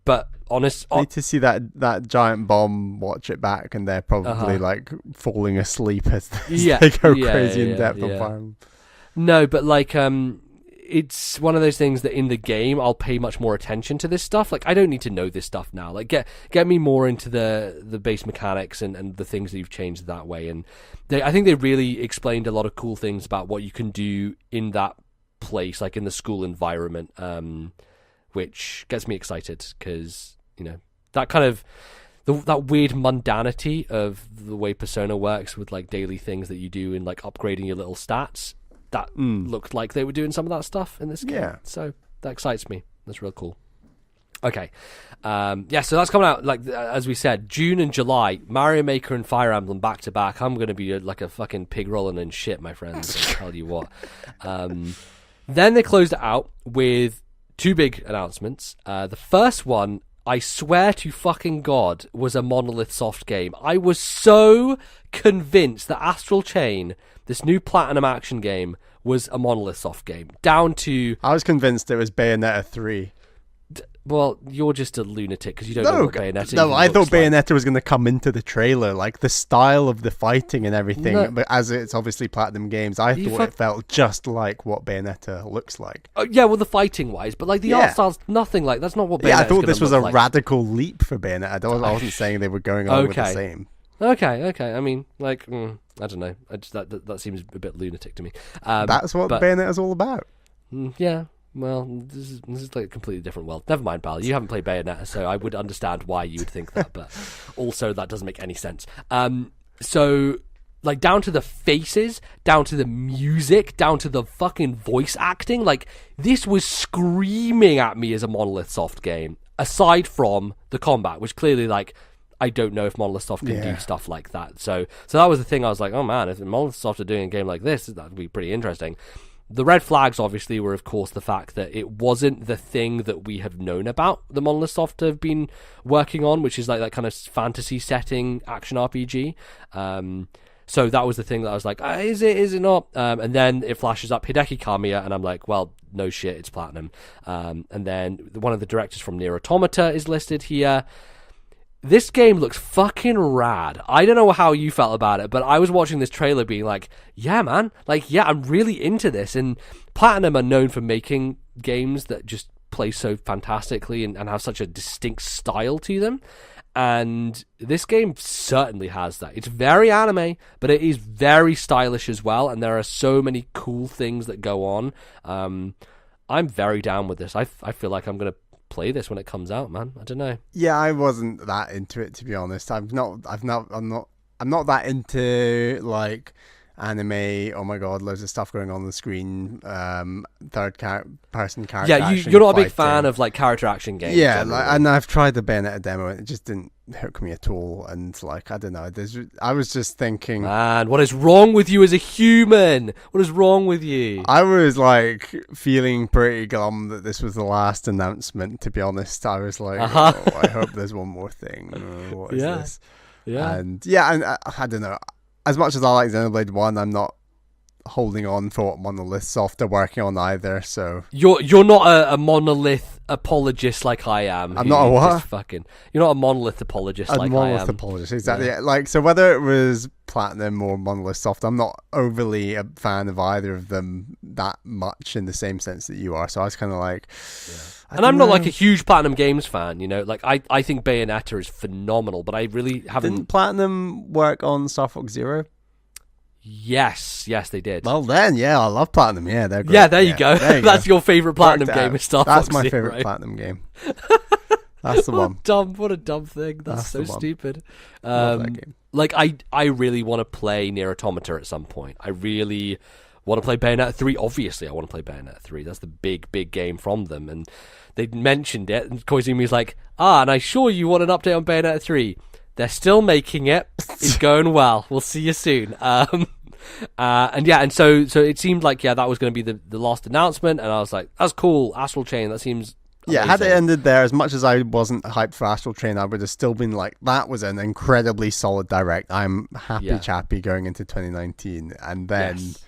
But I need to see that giant bomb, watch it back, and they're probably like falling asleep as they go crazy in depth on Fire Emblem. No, but like it's one of those things that in the game I'll pay much more attention to this stuff. Like, I don't need to know this stuff now. Like, get me more into the base mechanics and the things that you've changed that way. And I think they really explained a lot of cool things about what you can do in that place, like in the school environment, which gets me excited because that kind of that weird mundanity of the way Persona works with like daily things that you do in like upgrading your little stats. That looked like they were doing some of that stuff in this game. Yeah. So that excites me. That's real cool. Okay. So that's coming out, like, as we said, June and July. Mario Maker and Fire Emblem back to back. I'm going to be like a fucking pig rolling in shit, my friends. I'll tell you what. Then they closed it out with two big announcements. The first one, I swear to fucking God, was a Monolith Soft game. I was so convinced that Astral Chain, this new Platinum action game, was a Monolith Soft game. Down to... I was convinced it was Bayonetta 3. Well, you're just a lunatic because you don't know what Bayonetta No, I thought like. Bayonetta was going to come into the trailer, like the style of the fighting and everything. No. But as it's obviously Platinum Games, I thought it felt just like what Bayonetta looks like. Yeah, well, the fighting wise, but like the art style's nothing like. That's not what Bayonetta. Yeah, I thought this was a radical leap for Bayonetta. I wasn't saying they were going on with the same. Okay. I mean, like, I don't know. That seems a bit lunatic to me. That's what Bayonetta's all about. Yeah. Well, this is like a completely different world. Never mind, pal. You haven't played Bayonetta, so I would understand why you would think that, but also that doesn't make any sense. So, like, down to the faces, down to the music, down to the fucking voice acting, like, this was screaming at me as a Monolith Soft game, aside from the combat, which clearly, like, I don't know if Monolith Soft can do stuff like that. So that was the thing. I was like, oh man, if Monolith Soft are doing a game like this, that would be pretty interesting. The red flags, obviously, were, of course, the fact that it wasn't the thing that we have known about the Monolith Soft have been working on, which is like that kind of fantasy setting action RPG. So that was the thing that I was like, is it not? And then it flashes up Hideki Kamiya, and I'm like, well, no shit, it's Platinum. And then one of the directors from Nier Automata is listed here. This game looks fucking rad. I don't know how you felt about it, but I was watching this trailer being like, yeah, man. Like, yeah, I'm really into this. And Platinum are known for making games that just play so fantastically and have such a distinct style to them. And this game certainly has that. It's very anime, but it is very stylish as well. And there are so many cool things that go on. I'm very down with this. I feel like I'm going to play this when it comes out, man. I don't know. Yeah, I wasn't that into it, to be honest. I'm not that into like anime. Oh my god, loads of stuff going on the screen. Third person character. Yeah, you're not a big fan of like character action games. Yeah, like, and I've tried the Bayonetta demo and it just didn't hook me at all. And like, I don't know. I was just thinking, man, what is wrong with you as a human? What is wrong with you? I was like feeling pretty glum that this was the last announcement. To be honest, I was like, oh, I hope there's one more thing. What is this? Yeah, and I don't know. As much as I like Xenoblade 1, I'm not holding on for what Monolith Soft are working on either. So you're not a Monolith apologist like I am. I'm not a what? You're not a Monolith apologist like I am. A Monolith apologist, exactly. Yeah. Like, so whether it was Platinum or Monolith Soft, I'm not overly a fan of either of them that much in the same sense that you are. So I was kind of like... Yeah. And I'm not like a huge Platinum Games fan, you know. Like, I think Bayonetta is phenomenal, but I really haven't... Didn't Platinum work on Star Fox Zero? Yes, they did. Well then, yeah, I love Platinum. Yeah, they're great. Yeah, there you go. That's your favourite Platinum game, is Star Fox Zero. That's my favourite Platinum game. That's the one. What a dumb thing. That's so stupid. Love that game. Like, I really want to play Nier Automata at some point. I really Want to play Bayonetta 3? Obviously, I want to play Bayonetta 3. That's the big game from them. And they mentioned it, and Koizumi's like, and I assure you want an update on Bayonetta 3. They're still making it. It's going well. We'll see you soon. And so it seemed like, that was going to be the last announcement, and I was like, that's cool, Astral Chain, that seems amazing. Had it ended there, as much as I wasn't hyped for Astral Chain, I would have still been like, that was an incredibly solid direct. I'm happy going into 2019. And then... Yes.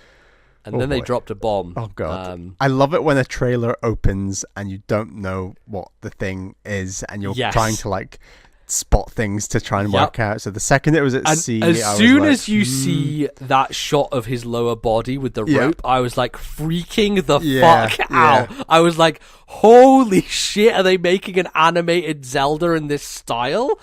And then they dropped a bomb. Oh, God. I love it when a trailer opens and you don't know what the thing is, and you're trying to, like, spot things to try and work out. So the second it was at sea, as soon as you see that shot of his lower body with the rope, I was like freaking the fuck out. I was like, holy shit, are they making an animated Zelda in this style?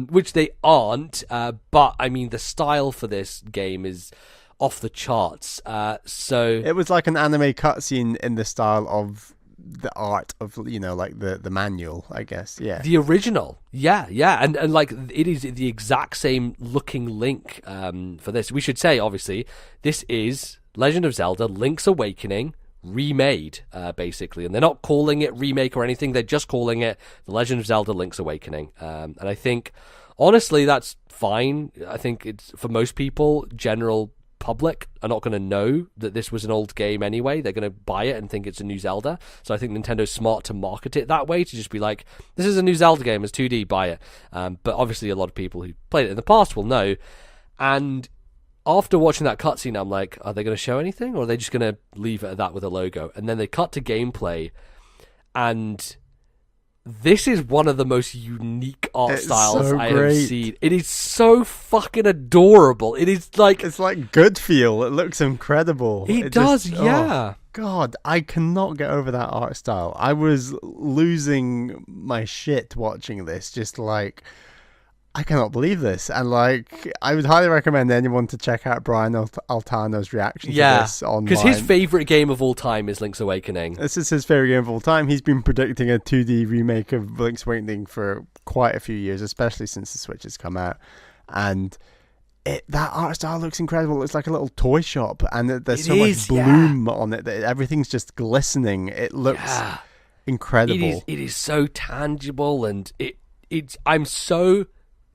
Which they aren't, but I mean the style for this game is off the charts. So it was like an anime cutscene in the style of the art of, like the manual, I guess. The original. And like it is the exact same looking Link for this. We should say, obviously, this is Legend of Zelda Link's Awakening remade, basically, and they're not calling it remake or anything, they're just calling it The Legend of Zelda Link's Awakening. And I think honestly that's fine. I think it's, for most people, general public are not going to know that this was an old game anyway. They're going to buy it and think it's a new Zelda. So I think Nintendo's smart to market it that way, to just be like, this is a new Zelda game, it's 2D, buy it. But obviously a lot of people who played it in the past will know. And after watching that cutscene, I'm like, are they going to show anything, or are they just going to leave it at that with a logo? And then they cut to gameplay, and this is one of the most unique art styles I have seen. It is so fucking adorable. It is like... It's like good feel. It looks incredible. It does, yeah. Oh, God, I cannot get over that art style. I was losing my shit watching this. Just like, I cannot believe this. And like, I would highly recommend anyone to check out Brian Altano's reaction to this online. Because his favourite game of all time is Link's Awakening. This is his favourite game of all time. He's been predicting a 2D remake of Link's Awakening for quite a few years, especially since the Switch has come out. And that art style looks incredible. It looks like a little toy shop, and there's so much bloom on it that everything's just glistening. It looks incredible. It is so tangible, and I'm so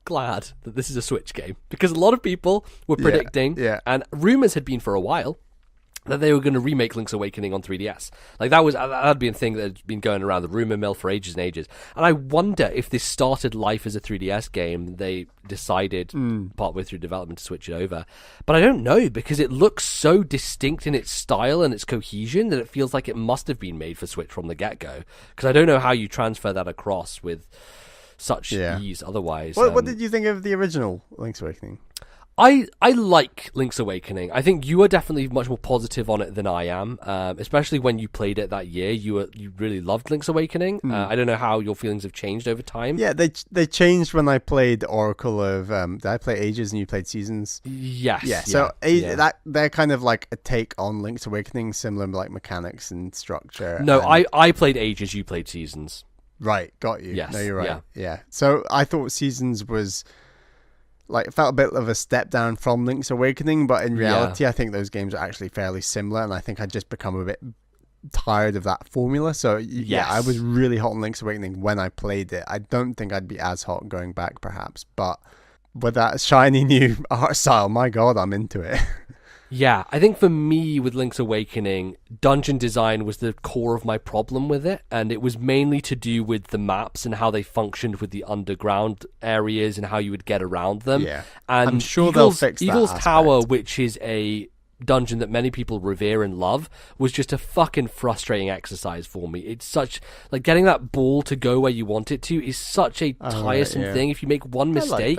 glad that this is a Switch game, because a lot of people were predicting, and rumors had been for a while, that they were going to remake Link's Awakening on 3DS. Like that'd been a thing that had been going around the rumor mill for ages and ages. And I wonder if this started life as a 3DS game, they decided partway through development to switch it over. But I don't know, because it looks so distinct in its style and its cohesion that it feels like it must have been made for Switch from the get-go. Because I don't know how you transfer that across with such ease otherwise. What did you think of the original Link's Awakening? I like Link's Awakening. I think you are definitely much more positive on it than I am, especially when you played it that year. You really loved Link's Awakening. I don't know how your feelings have changed over time. Yeah, they changed when I played Oracle of... did I play Ages and you played Seasons? Yes. Yeah, so that they're kind of like a take on Link's Awakening, similar like mechanics and structure. No, I played Ages, you played Seasons. Right, got you. Yes. No, you're right. Yeah. So I thought Seasons was... like, it felt a bit of a step down from Link's Awakening, but in reality, I think those games are actually fairly similar, and I think I'd just become a bit tired of that formula. So, I was really hot on Link's Awakening when I played it. I don't think I'd be as hot going back, perhaps, but with that shiny new art style, my God, I'm into it. Yeah, I think for me with Link's Awakening, dungeon design was the core of my problem with it, and it was mainly to do with the maps and how they functioned with the underground areas and how you would get around them. Yeah, and I'm sure they'll fix that Eagle's aspect. Tower, which is a dungeon that many people revere and love, was just a fucking frustrating exercise for me. It's such, like, getting that ball to go where you want it to is such a tiresome thing. If you make one mistake...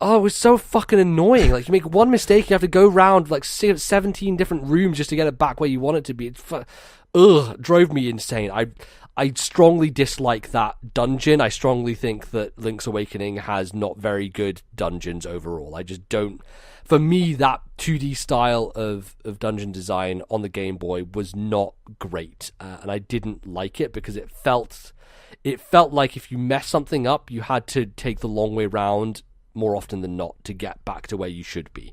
Oh, it was so fucking annoying. Like, you make one mistake, you have to go round like 17 different rooms just to get it back where you want it to be. It drove me insane. I strongly dislike that dungeon. I strongly think that Link's Awakening has not very good dungeons overall. I just don't... For me, that 2D style of dungeon design on the Game Boy was not great. And I didn't like it because it felt like if you mess something up, you had to take the long way round more often than not to get back to where you should be.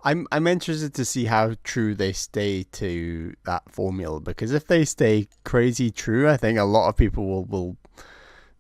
I'm interested to see how true they stay to that formula, because if they stay crazy true, I think a lot of people will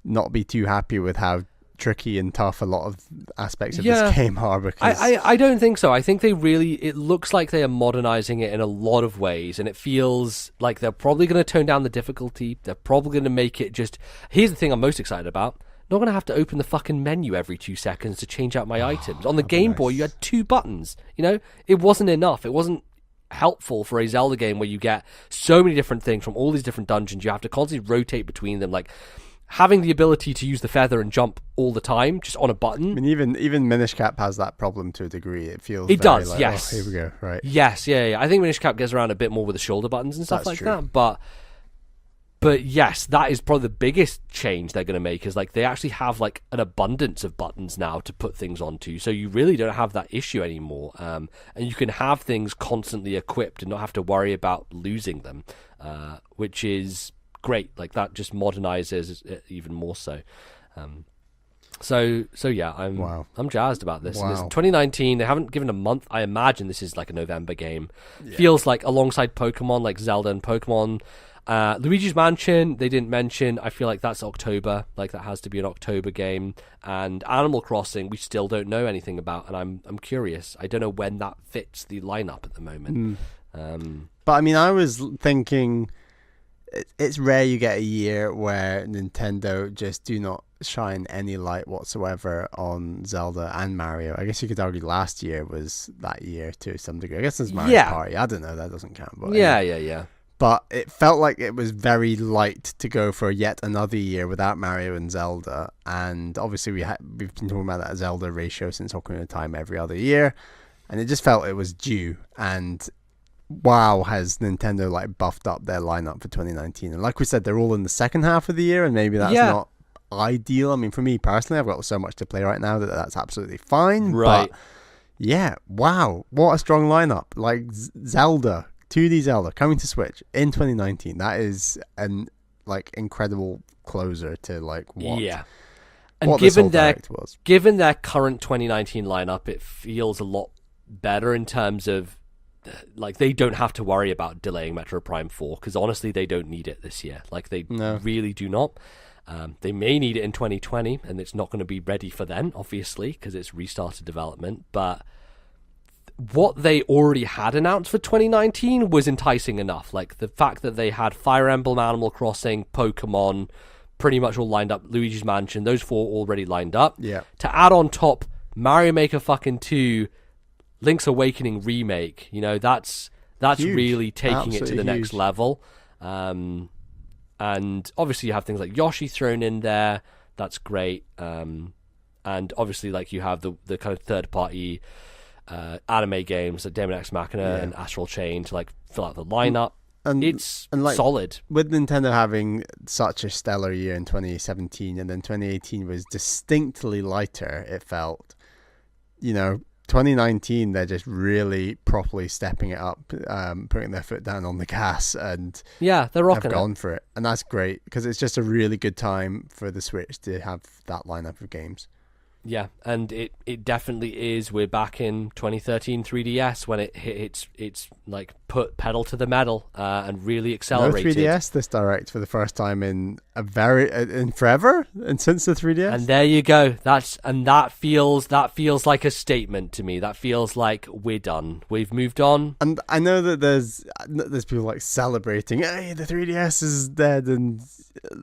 not be too happy with how tricky and tough a lot of aspects of this game are. Because I don't think so. I think it looks like they are modernizing it in a lot of ways, and it feels like they're probably going to tone down the difficulty. They're probably going to make it just... Here's the thing I'm most excited about. Not going to have to open the fucking menu every 2 seconds to change out my items. On the Game Boy, you had 2 buttons. You know, it wasn't enough. It wasn't helpful for a Zelda game where you get so many different things from all these different dungeons. You have to constantly rotate between them. Like, having the ability to use the feather and jump all the time, just on a button. I mean, even Minish Cap has that problem to a degree. It feels it very does, like, yes. Oh, here we go, right? Yes, yeah. I think Minish Cap gets around a bit more with the shoulder buttons and stuff like that. But yes, that is probably the biggest change they're going to make, is like they actually have like an abundance of buttons now to put things onto. So you really don't have that issue anymore. And you can have things constantly equipped and not have to worry about losing them, which is great. Like that just modernizes it even more so. So yeah, I'm jazzed about this. Wow. It's 2019. They haven't given a month. I imagine this is like a November game. Yeah. Feels like alongside Pokemon, like Zelda and Pokemon. Luigi's Mansion, they didn't mention. I feel like that's October. Like that has to be an October game. And Animal Crossing, we still don't know anything about, and I'm curious. I don't know when that fits the lineup at the moment. But I mean, I was thinking, it's rare you get a year where Nintendo just do not shine any light whatsoever on Zelda and Mario. I guess you could argue last year was that year to some degree. I guess it's Mario Party. I don't know. That doesn't count. But yeah. But it felt like it was very light to go for yet another year without Mario and Zelda. And obviously we've been talking about that Zelda ratio since Ocarina of Time every other year. And it just felt it was due. And wow, has Nintendo like buffed up their lineup for 2019. And like we said, they're all in the second half of the year, and maybe that's not ideal. I mean, for me personally, I've got so much to play right now that's absolutely fine. Right. But yeah, wow, what a strong lineup. Like Zelda, 2D Zelda coming to Switch in 2019. That is an like incredible closer to like what. Yeah. And what given their current 2019 lineup, it feels a lot better in terms of like they don't have to worry about delaying Metro Prime 4, because honestly they don't need it this year. Like they really do not. They may need it in 2020, and it's not going to be ready for then, obviously, because it's restarted development. But what they already had announced for 2019 was enticing enough. Like the fact that they had Fire Emblem, Animal Crossing, Pokemon, pretty much all lined up, Luigi's Mansion, those 4 already lined up. Yeah. To add on top Mario Maker fucking 2, Link's Awakening remake, you know, that's huge. Really taking Absolutely it to the next huge. level. And obviously you have things like Yoshi thrown in there. That's great. And obviously like you have the kind of third party anime games like Daemon X Machina and Astral Chain to like fill out the lineup. And it's like, solid. With Nintendo having such a stellar year in 2017, and then 2018 was distinctly lighter, it felt. You know, 2019 they're just really properly stepping it up, putting their foot down on the gas, and they're rocking have gone for it. And that's great, because it's just a really good time for the Switch to have that lineup of games. Yeah, and it definitely is. We're back in 2013 3DS when it hit its like put pedal to the metal and really accelerated. No 3DS this direct for the first time in forever, and since the 3DS. And there you go. That feels like a statement to me. That feels like we're done. We've moved on. And I know that there's people like celebrating, hey, the 3DS is dead,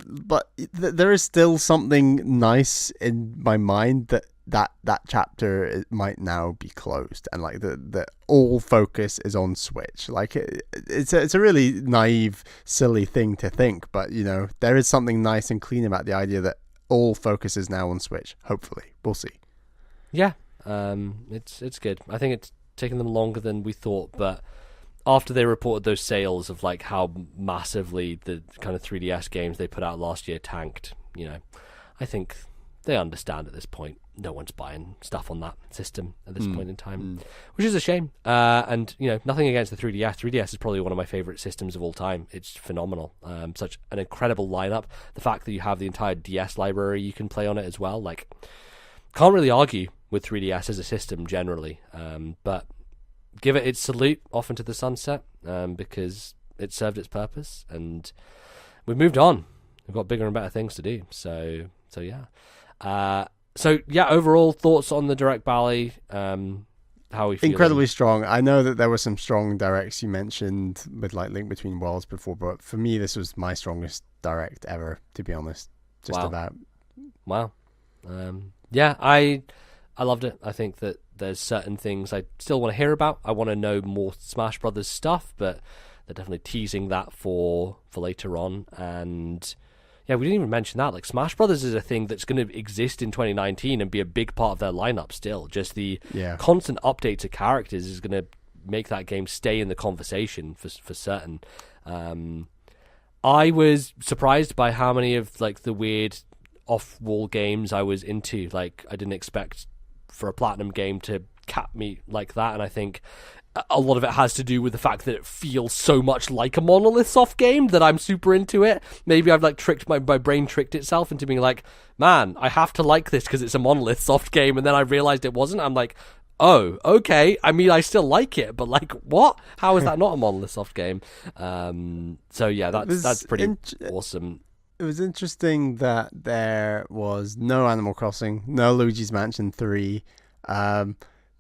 but there is still something nice in my mind that chapter might now be closed, and like the all focus is on Switch. Like it's a really naive, silly thing to think, but you know, there is something nice and clean about the idea that all focus is now on Switch. Hopefully, we'll see. Yeah, it's good. I think it's taken them longer than we thought, but after they reported those sales of like how massively the kind of 3DS games they put out last year tanked, you know, I think they understand at this point no one's buying stuff on that system at this point in time, which is a shame. And you know, nothing against the 3DS. 3DS is probably one of my favorite systems of all time. It's phenomenal. Such an incredible lineup. The fact that you have the entire DS library you can play on it as well, like, can't really argue with 3DS as a system generally. But give it its salute off into the sunset, because it served its purpose, and we've moved on. We've got bigger and better things to do. So yeah. Overall thoughts on the Direct, Bally? How are we feeling? Incredibly strong. I know that there were some strong directs you mentioned with like Link Between Worlds before, but for me, this was my strongest direct ever, to be honest. Just about. Wow. I loved it. I think that there's certain things I still want to hear about. I want to know more Smash Brothers stuff, but they're definitely teasing that for later on. And yeah, we didn't even mention that. Like, Smash Brothers is a thing that's going to exist in 2019 and be a big part of their lineup still. Just the constant update to characters is going to make that game stay in the conversation for certain. I was surprised by how many of like the weird off-wall games I was into. Like, I didn't expect for a Platinum game to cap me like that, and I think a lot of it has to do with the fact that it feels so much like a Monolith Soft game that I'm super into it. Maybe I've like my brain tricked itself into being like, man, I have to like this because it's a Monolith Soft game, and then I realized it wasn't. I'm like, oh, okay. I mean, I still like it, but like, what? How is that not a Monolith Soft game? So yeah, that's pretty awesome. It was interesting that there was no Animal Crossing, no Luigi's Mansion 3.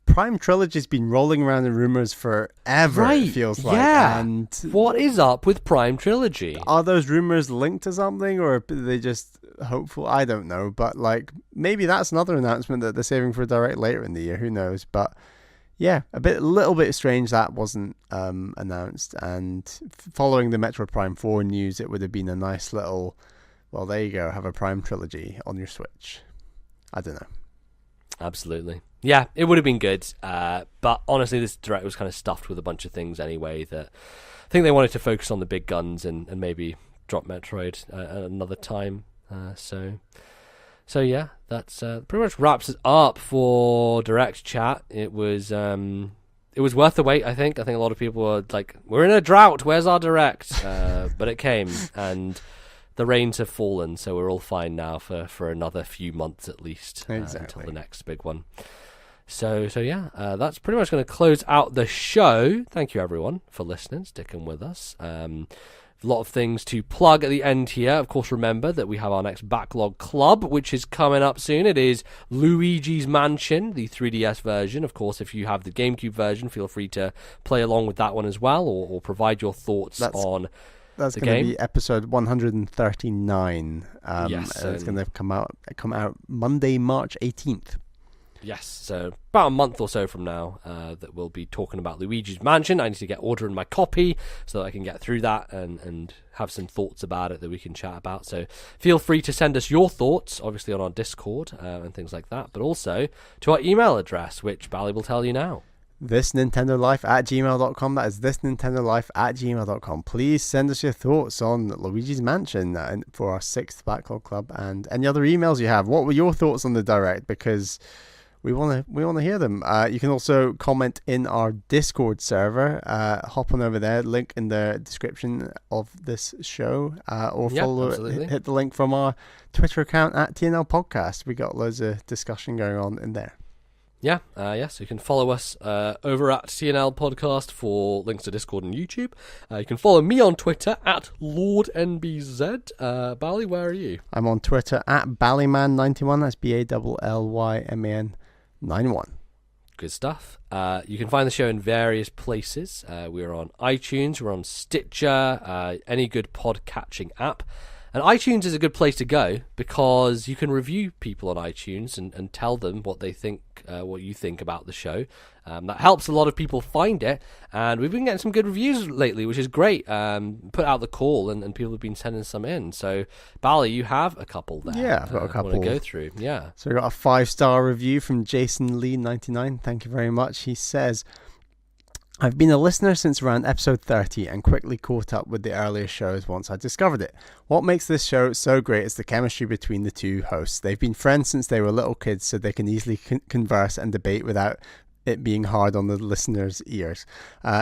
Prime Trilogy's been rolling around in rumors forever, it feels like. Yeah. And what is up with Prime Trilogy? Are those rumors linked to something, or are they just hopeful? I don't know, but like maybe that's another announcement that they're saving for a direct later in the year. Who knows? But yeah, a little bit strange that wasn't announced. And following the Metroid Prime 4 news, it would have been a nice little, well, there you go, have a Prime Trilogy on your Switch. I don't know. Absolutely. Yeah, it would have been good. But honestly, this direct was kind of stuffed with a bunch of things anyway that I think they wanted to focus on the big guns and maybe drop Metroid at another time. So yeah, that's pretty much wraps it up for Direct Chat. It was worth the wait, I think. I think a lot of people were like, we're in a drought, where's our Direct? But it came, and the rains have fallen, so we're all fine now for another few months at least, until the next big one. So yeah, that's pretty much going to close out the show. Thank you everyone for listening, sticking with us. A lot of things to plug at the end here. Of course, remember that we have our next Backlog Club, which is coming up soon. It is Luigi's Mansion, the 3DS version. Of course, if you have the GameCube version, feel free to play along with that one as well, or provide your thoughts on that's going to be episode 139. Yes, it's going to come out Monday, March 18th. Yes, so about a month or so from now, that we'll be talking about Luigi's Mansion. I need to get ordering my copy so that I can get through that and have some thoughts about it that we can chat about. So feel free to send us your thoughts, obviously on our Discord and things like that, but also to our email address, which Bally will tell you now. thisnintendolife@gmail.com. That is thisnintendolife@gmail.com. Please send us your thoughts on Luigi's Mansion for our 6th Backlog Club, and any other emails you have. What were your thoughts on the direct? Because we want to hear them. You can also comment in our Discord server. Hop on over there, link in the description of this show, or hit the link from our Twitter account at TNL Podcast. We got loads of discussion going on in there. Yeah, so you can follow us over at TNL Podcast for links to Discord and YouTube. You can follow me on Twitter at LordNBZ. Bally, where are you? I'm on Twitter at Ballyman91. That's BALLYMAN 91. Good stuff. You can find the show in various places. We're on iTunes, we're on Stitcher, any good pod-catching app. And iTunes is a good place to go because you can review people on iTunes and tell them what they think, what you think about the show. That helps a lot of people find it, and we've been getting some good reviews lately, which is great. Put out the call, and people have been sending some in. So, Bally, you have a couple there. Yeah, I've got a couple to go through. Yeah. So we got a 5-star review from Jason Lee 99. Thank you very much. He says, I've been a listener since around episode 30 and quickly caught up with the earlier shows once I discovered it. What makes this show so great is the chemistry between the two hosts. They've been friends since they were little kids, so they can easily converse and debate without it being hard on the listeners' ears.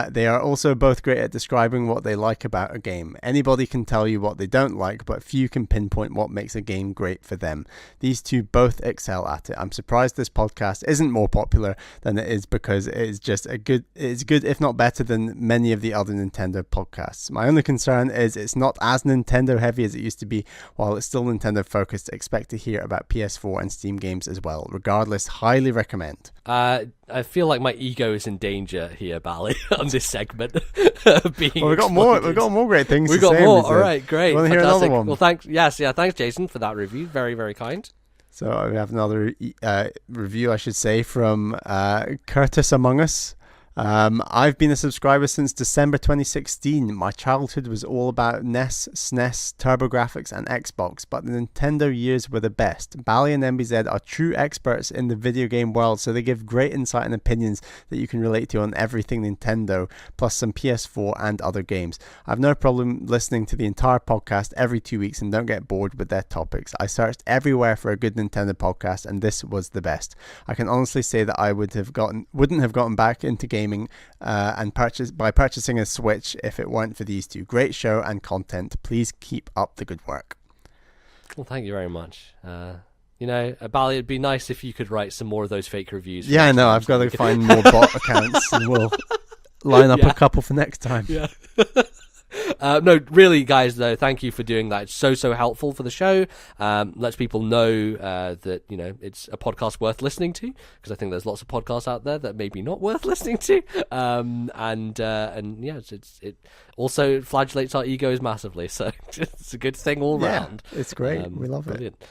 They are also both great at describing what they like about a game. Anybody can tell you what they don't like, but few can pinpoint what makes a game great for them. These two both excel at it. I'm surprised this podcast isn't more popular than it is, because it's good, if not better than many of the other Nintendo podcasts. My only concern is it's not as Nintendo heavy as it used to be. While it's still Nintendo focused, expect to hear about PS4 and Steam games as well. Regardless, highly recommend. I feel like my ego is in danger here, Bally, on this segment. We've got more great things. We've got more. All right, great. You want to hear another one? Well, thanks. Thanks, Jason, for that review. Very, very kind. So we have another review, I should say, from Curtis Among Us. I've been a subscriber since December 2016. My childhood was all about NES, SNES, TurboGrafx and Xbox, but the Nintendo years were the best. Bally and MBZ are true experts in the video game world, so they give great insight and opinions that you can relate to on everything Nintendo, plus some PS4 and other games. I've no problem listening to the entire podcast every 2 weeks and don't get bored with their topics. I searched everywhere for a good Nintendo podcast, and this was the best. I can honestly say that I wouldn't have gotten back into gaming and purchasing a Switch if it weren't for these two. Great show and content. Please keep up the good work. Well, thank you very much. Bally, it'd be nice if you could write some more of those fake reviews. Yeah, I know. I've got to find more bot accounts, and we'll line up a couple for next time. Yeah. No, really, guys, though, thank you for doing that. It's so helpful for the show. Lets people know that, it's a podcast worth listening to, because I think there's lots of podcasts out there that maybe not worth listening to. It also flagellates our egos massively, so it's a good thing all round. It's great. We love brilliant.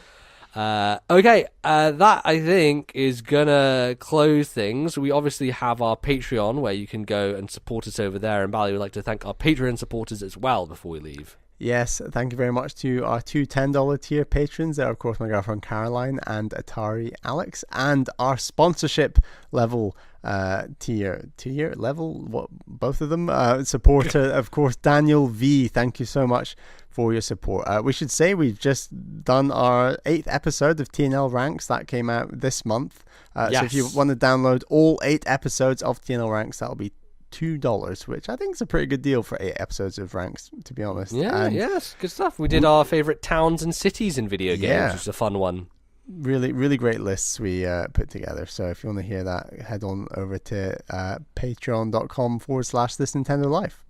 Okay, that I think is gonna close things. We obviously have our Patreon where you can go and support us over there, and Bally would like to thank our Patreon supporters as well before we leave. Yes, thank you very much to our two $10 tier patrons. They're, of course, my girlfriend Caroline and Atari Alex, and our sponsorship level tier level, both of them supporter, of course, Daniel V. Thank you so much for your support. We should say we've just done our 8th episode of TNL Ranks that came out this month. Yes. So if you want to download all 8 episodes of TNL Ranks, that'll be $2, which I think is a pretty good deal for 8 episodes of Ranks, to be honest. Yes, good stuff. We did our favorite towns and cities in video games, which is a fun one. Really, really great lists we put together. So if you want to hear that, head on over to patreon.com/This Nintendo Life.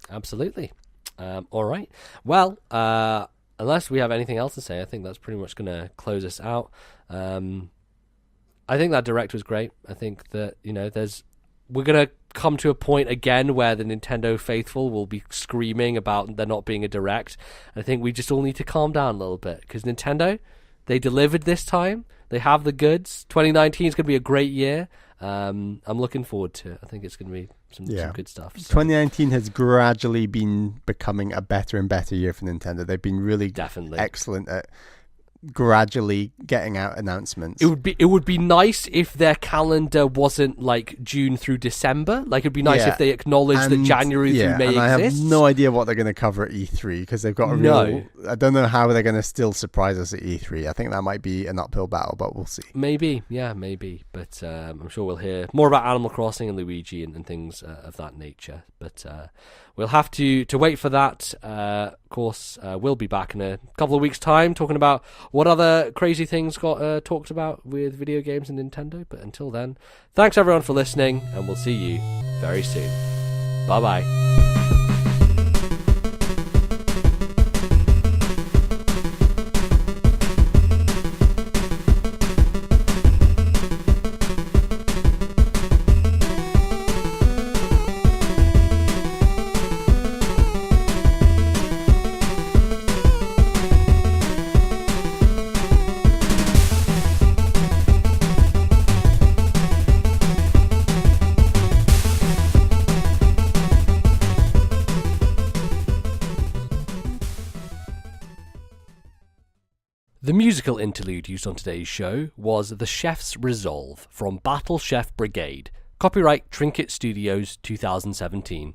Absolutely. All right. Well, unless we have anything else to say, I think that's pretty much going to close us out. I think that Direct was great. I think that, we're going to come to a point again where the Nintendo faithful will be screaming about there not being a Direct. I think we just all need to calm down a little bit, because Nintendo, they delivered this time. They have the goods. 2019 is going to be a great year. I'm looking forward to it. I think it's going to be some good stuff. So. 2019 has gradually been becoming a better and better year for Nintendo. They've been really excellent at gradually getting out announcements. It would be nice if their calendar wasn't like June through December. Like, it'd be nice if they acknowledged that January through May exists. I have no idea what they're going to cover at E3, because they've got I don't know how they're going to still surprise us at E3. I think that might be an uphill battle, but we'll see. Maybe. But I'm sure we'll hear more about Animal Crossing and Luigi and things of that nature. But we'll have to wait for that. Of course, we'll be back in a couple of weeks' time talking about what other crazy things got talked about with video games and Nintendo. But until then, thanks everyone for listening, and we'll see you very soon. Bye-bye. The musical interlude used on today's show was The Chef's Resolve from Battle Chef Brigade. Copyright Trinket Studios 2017.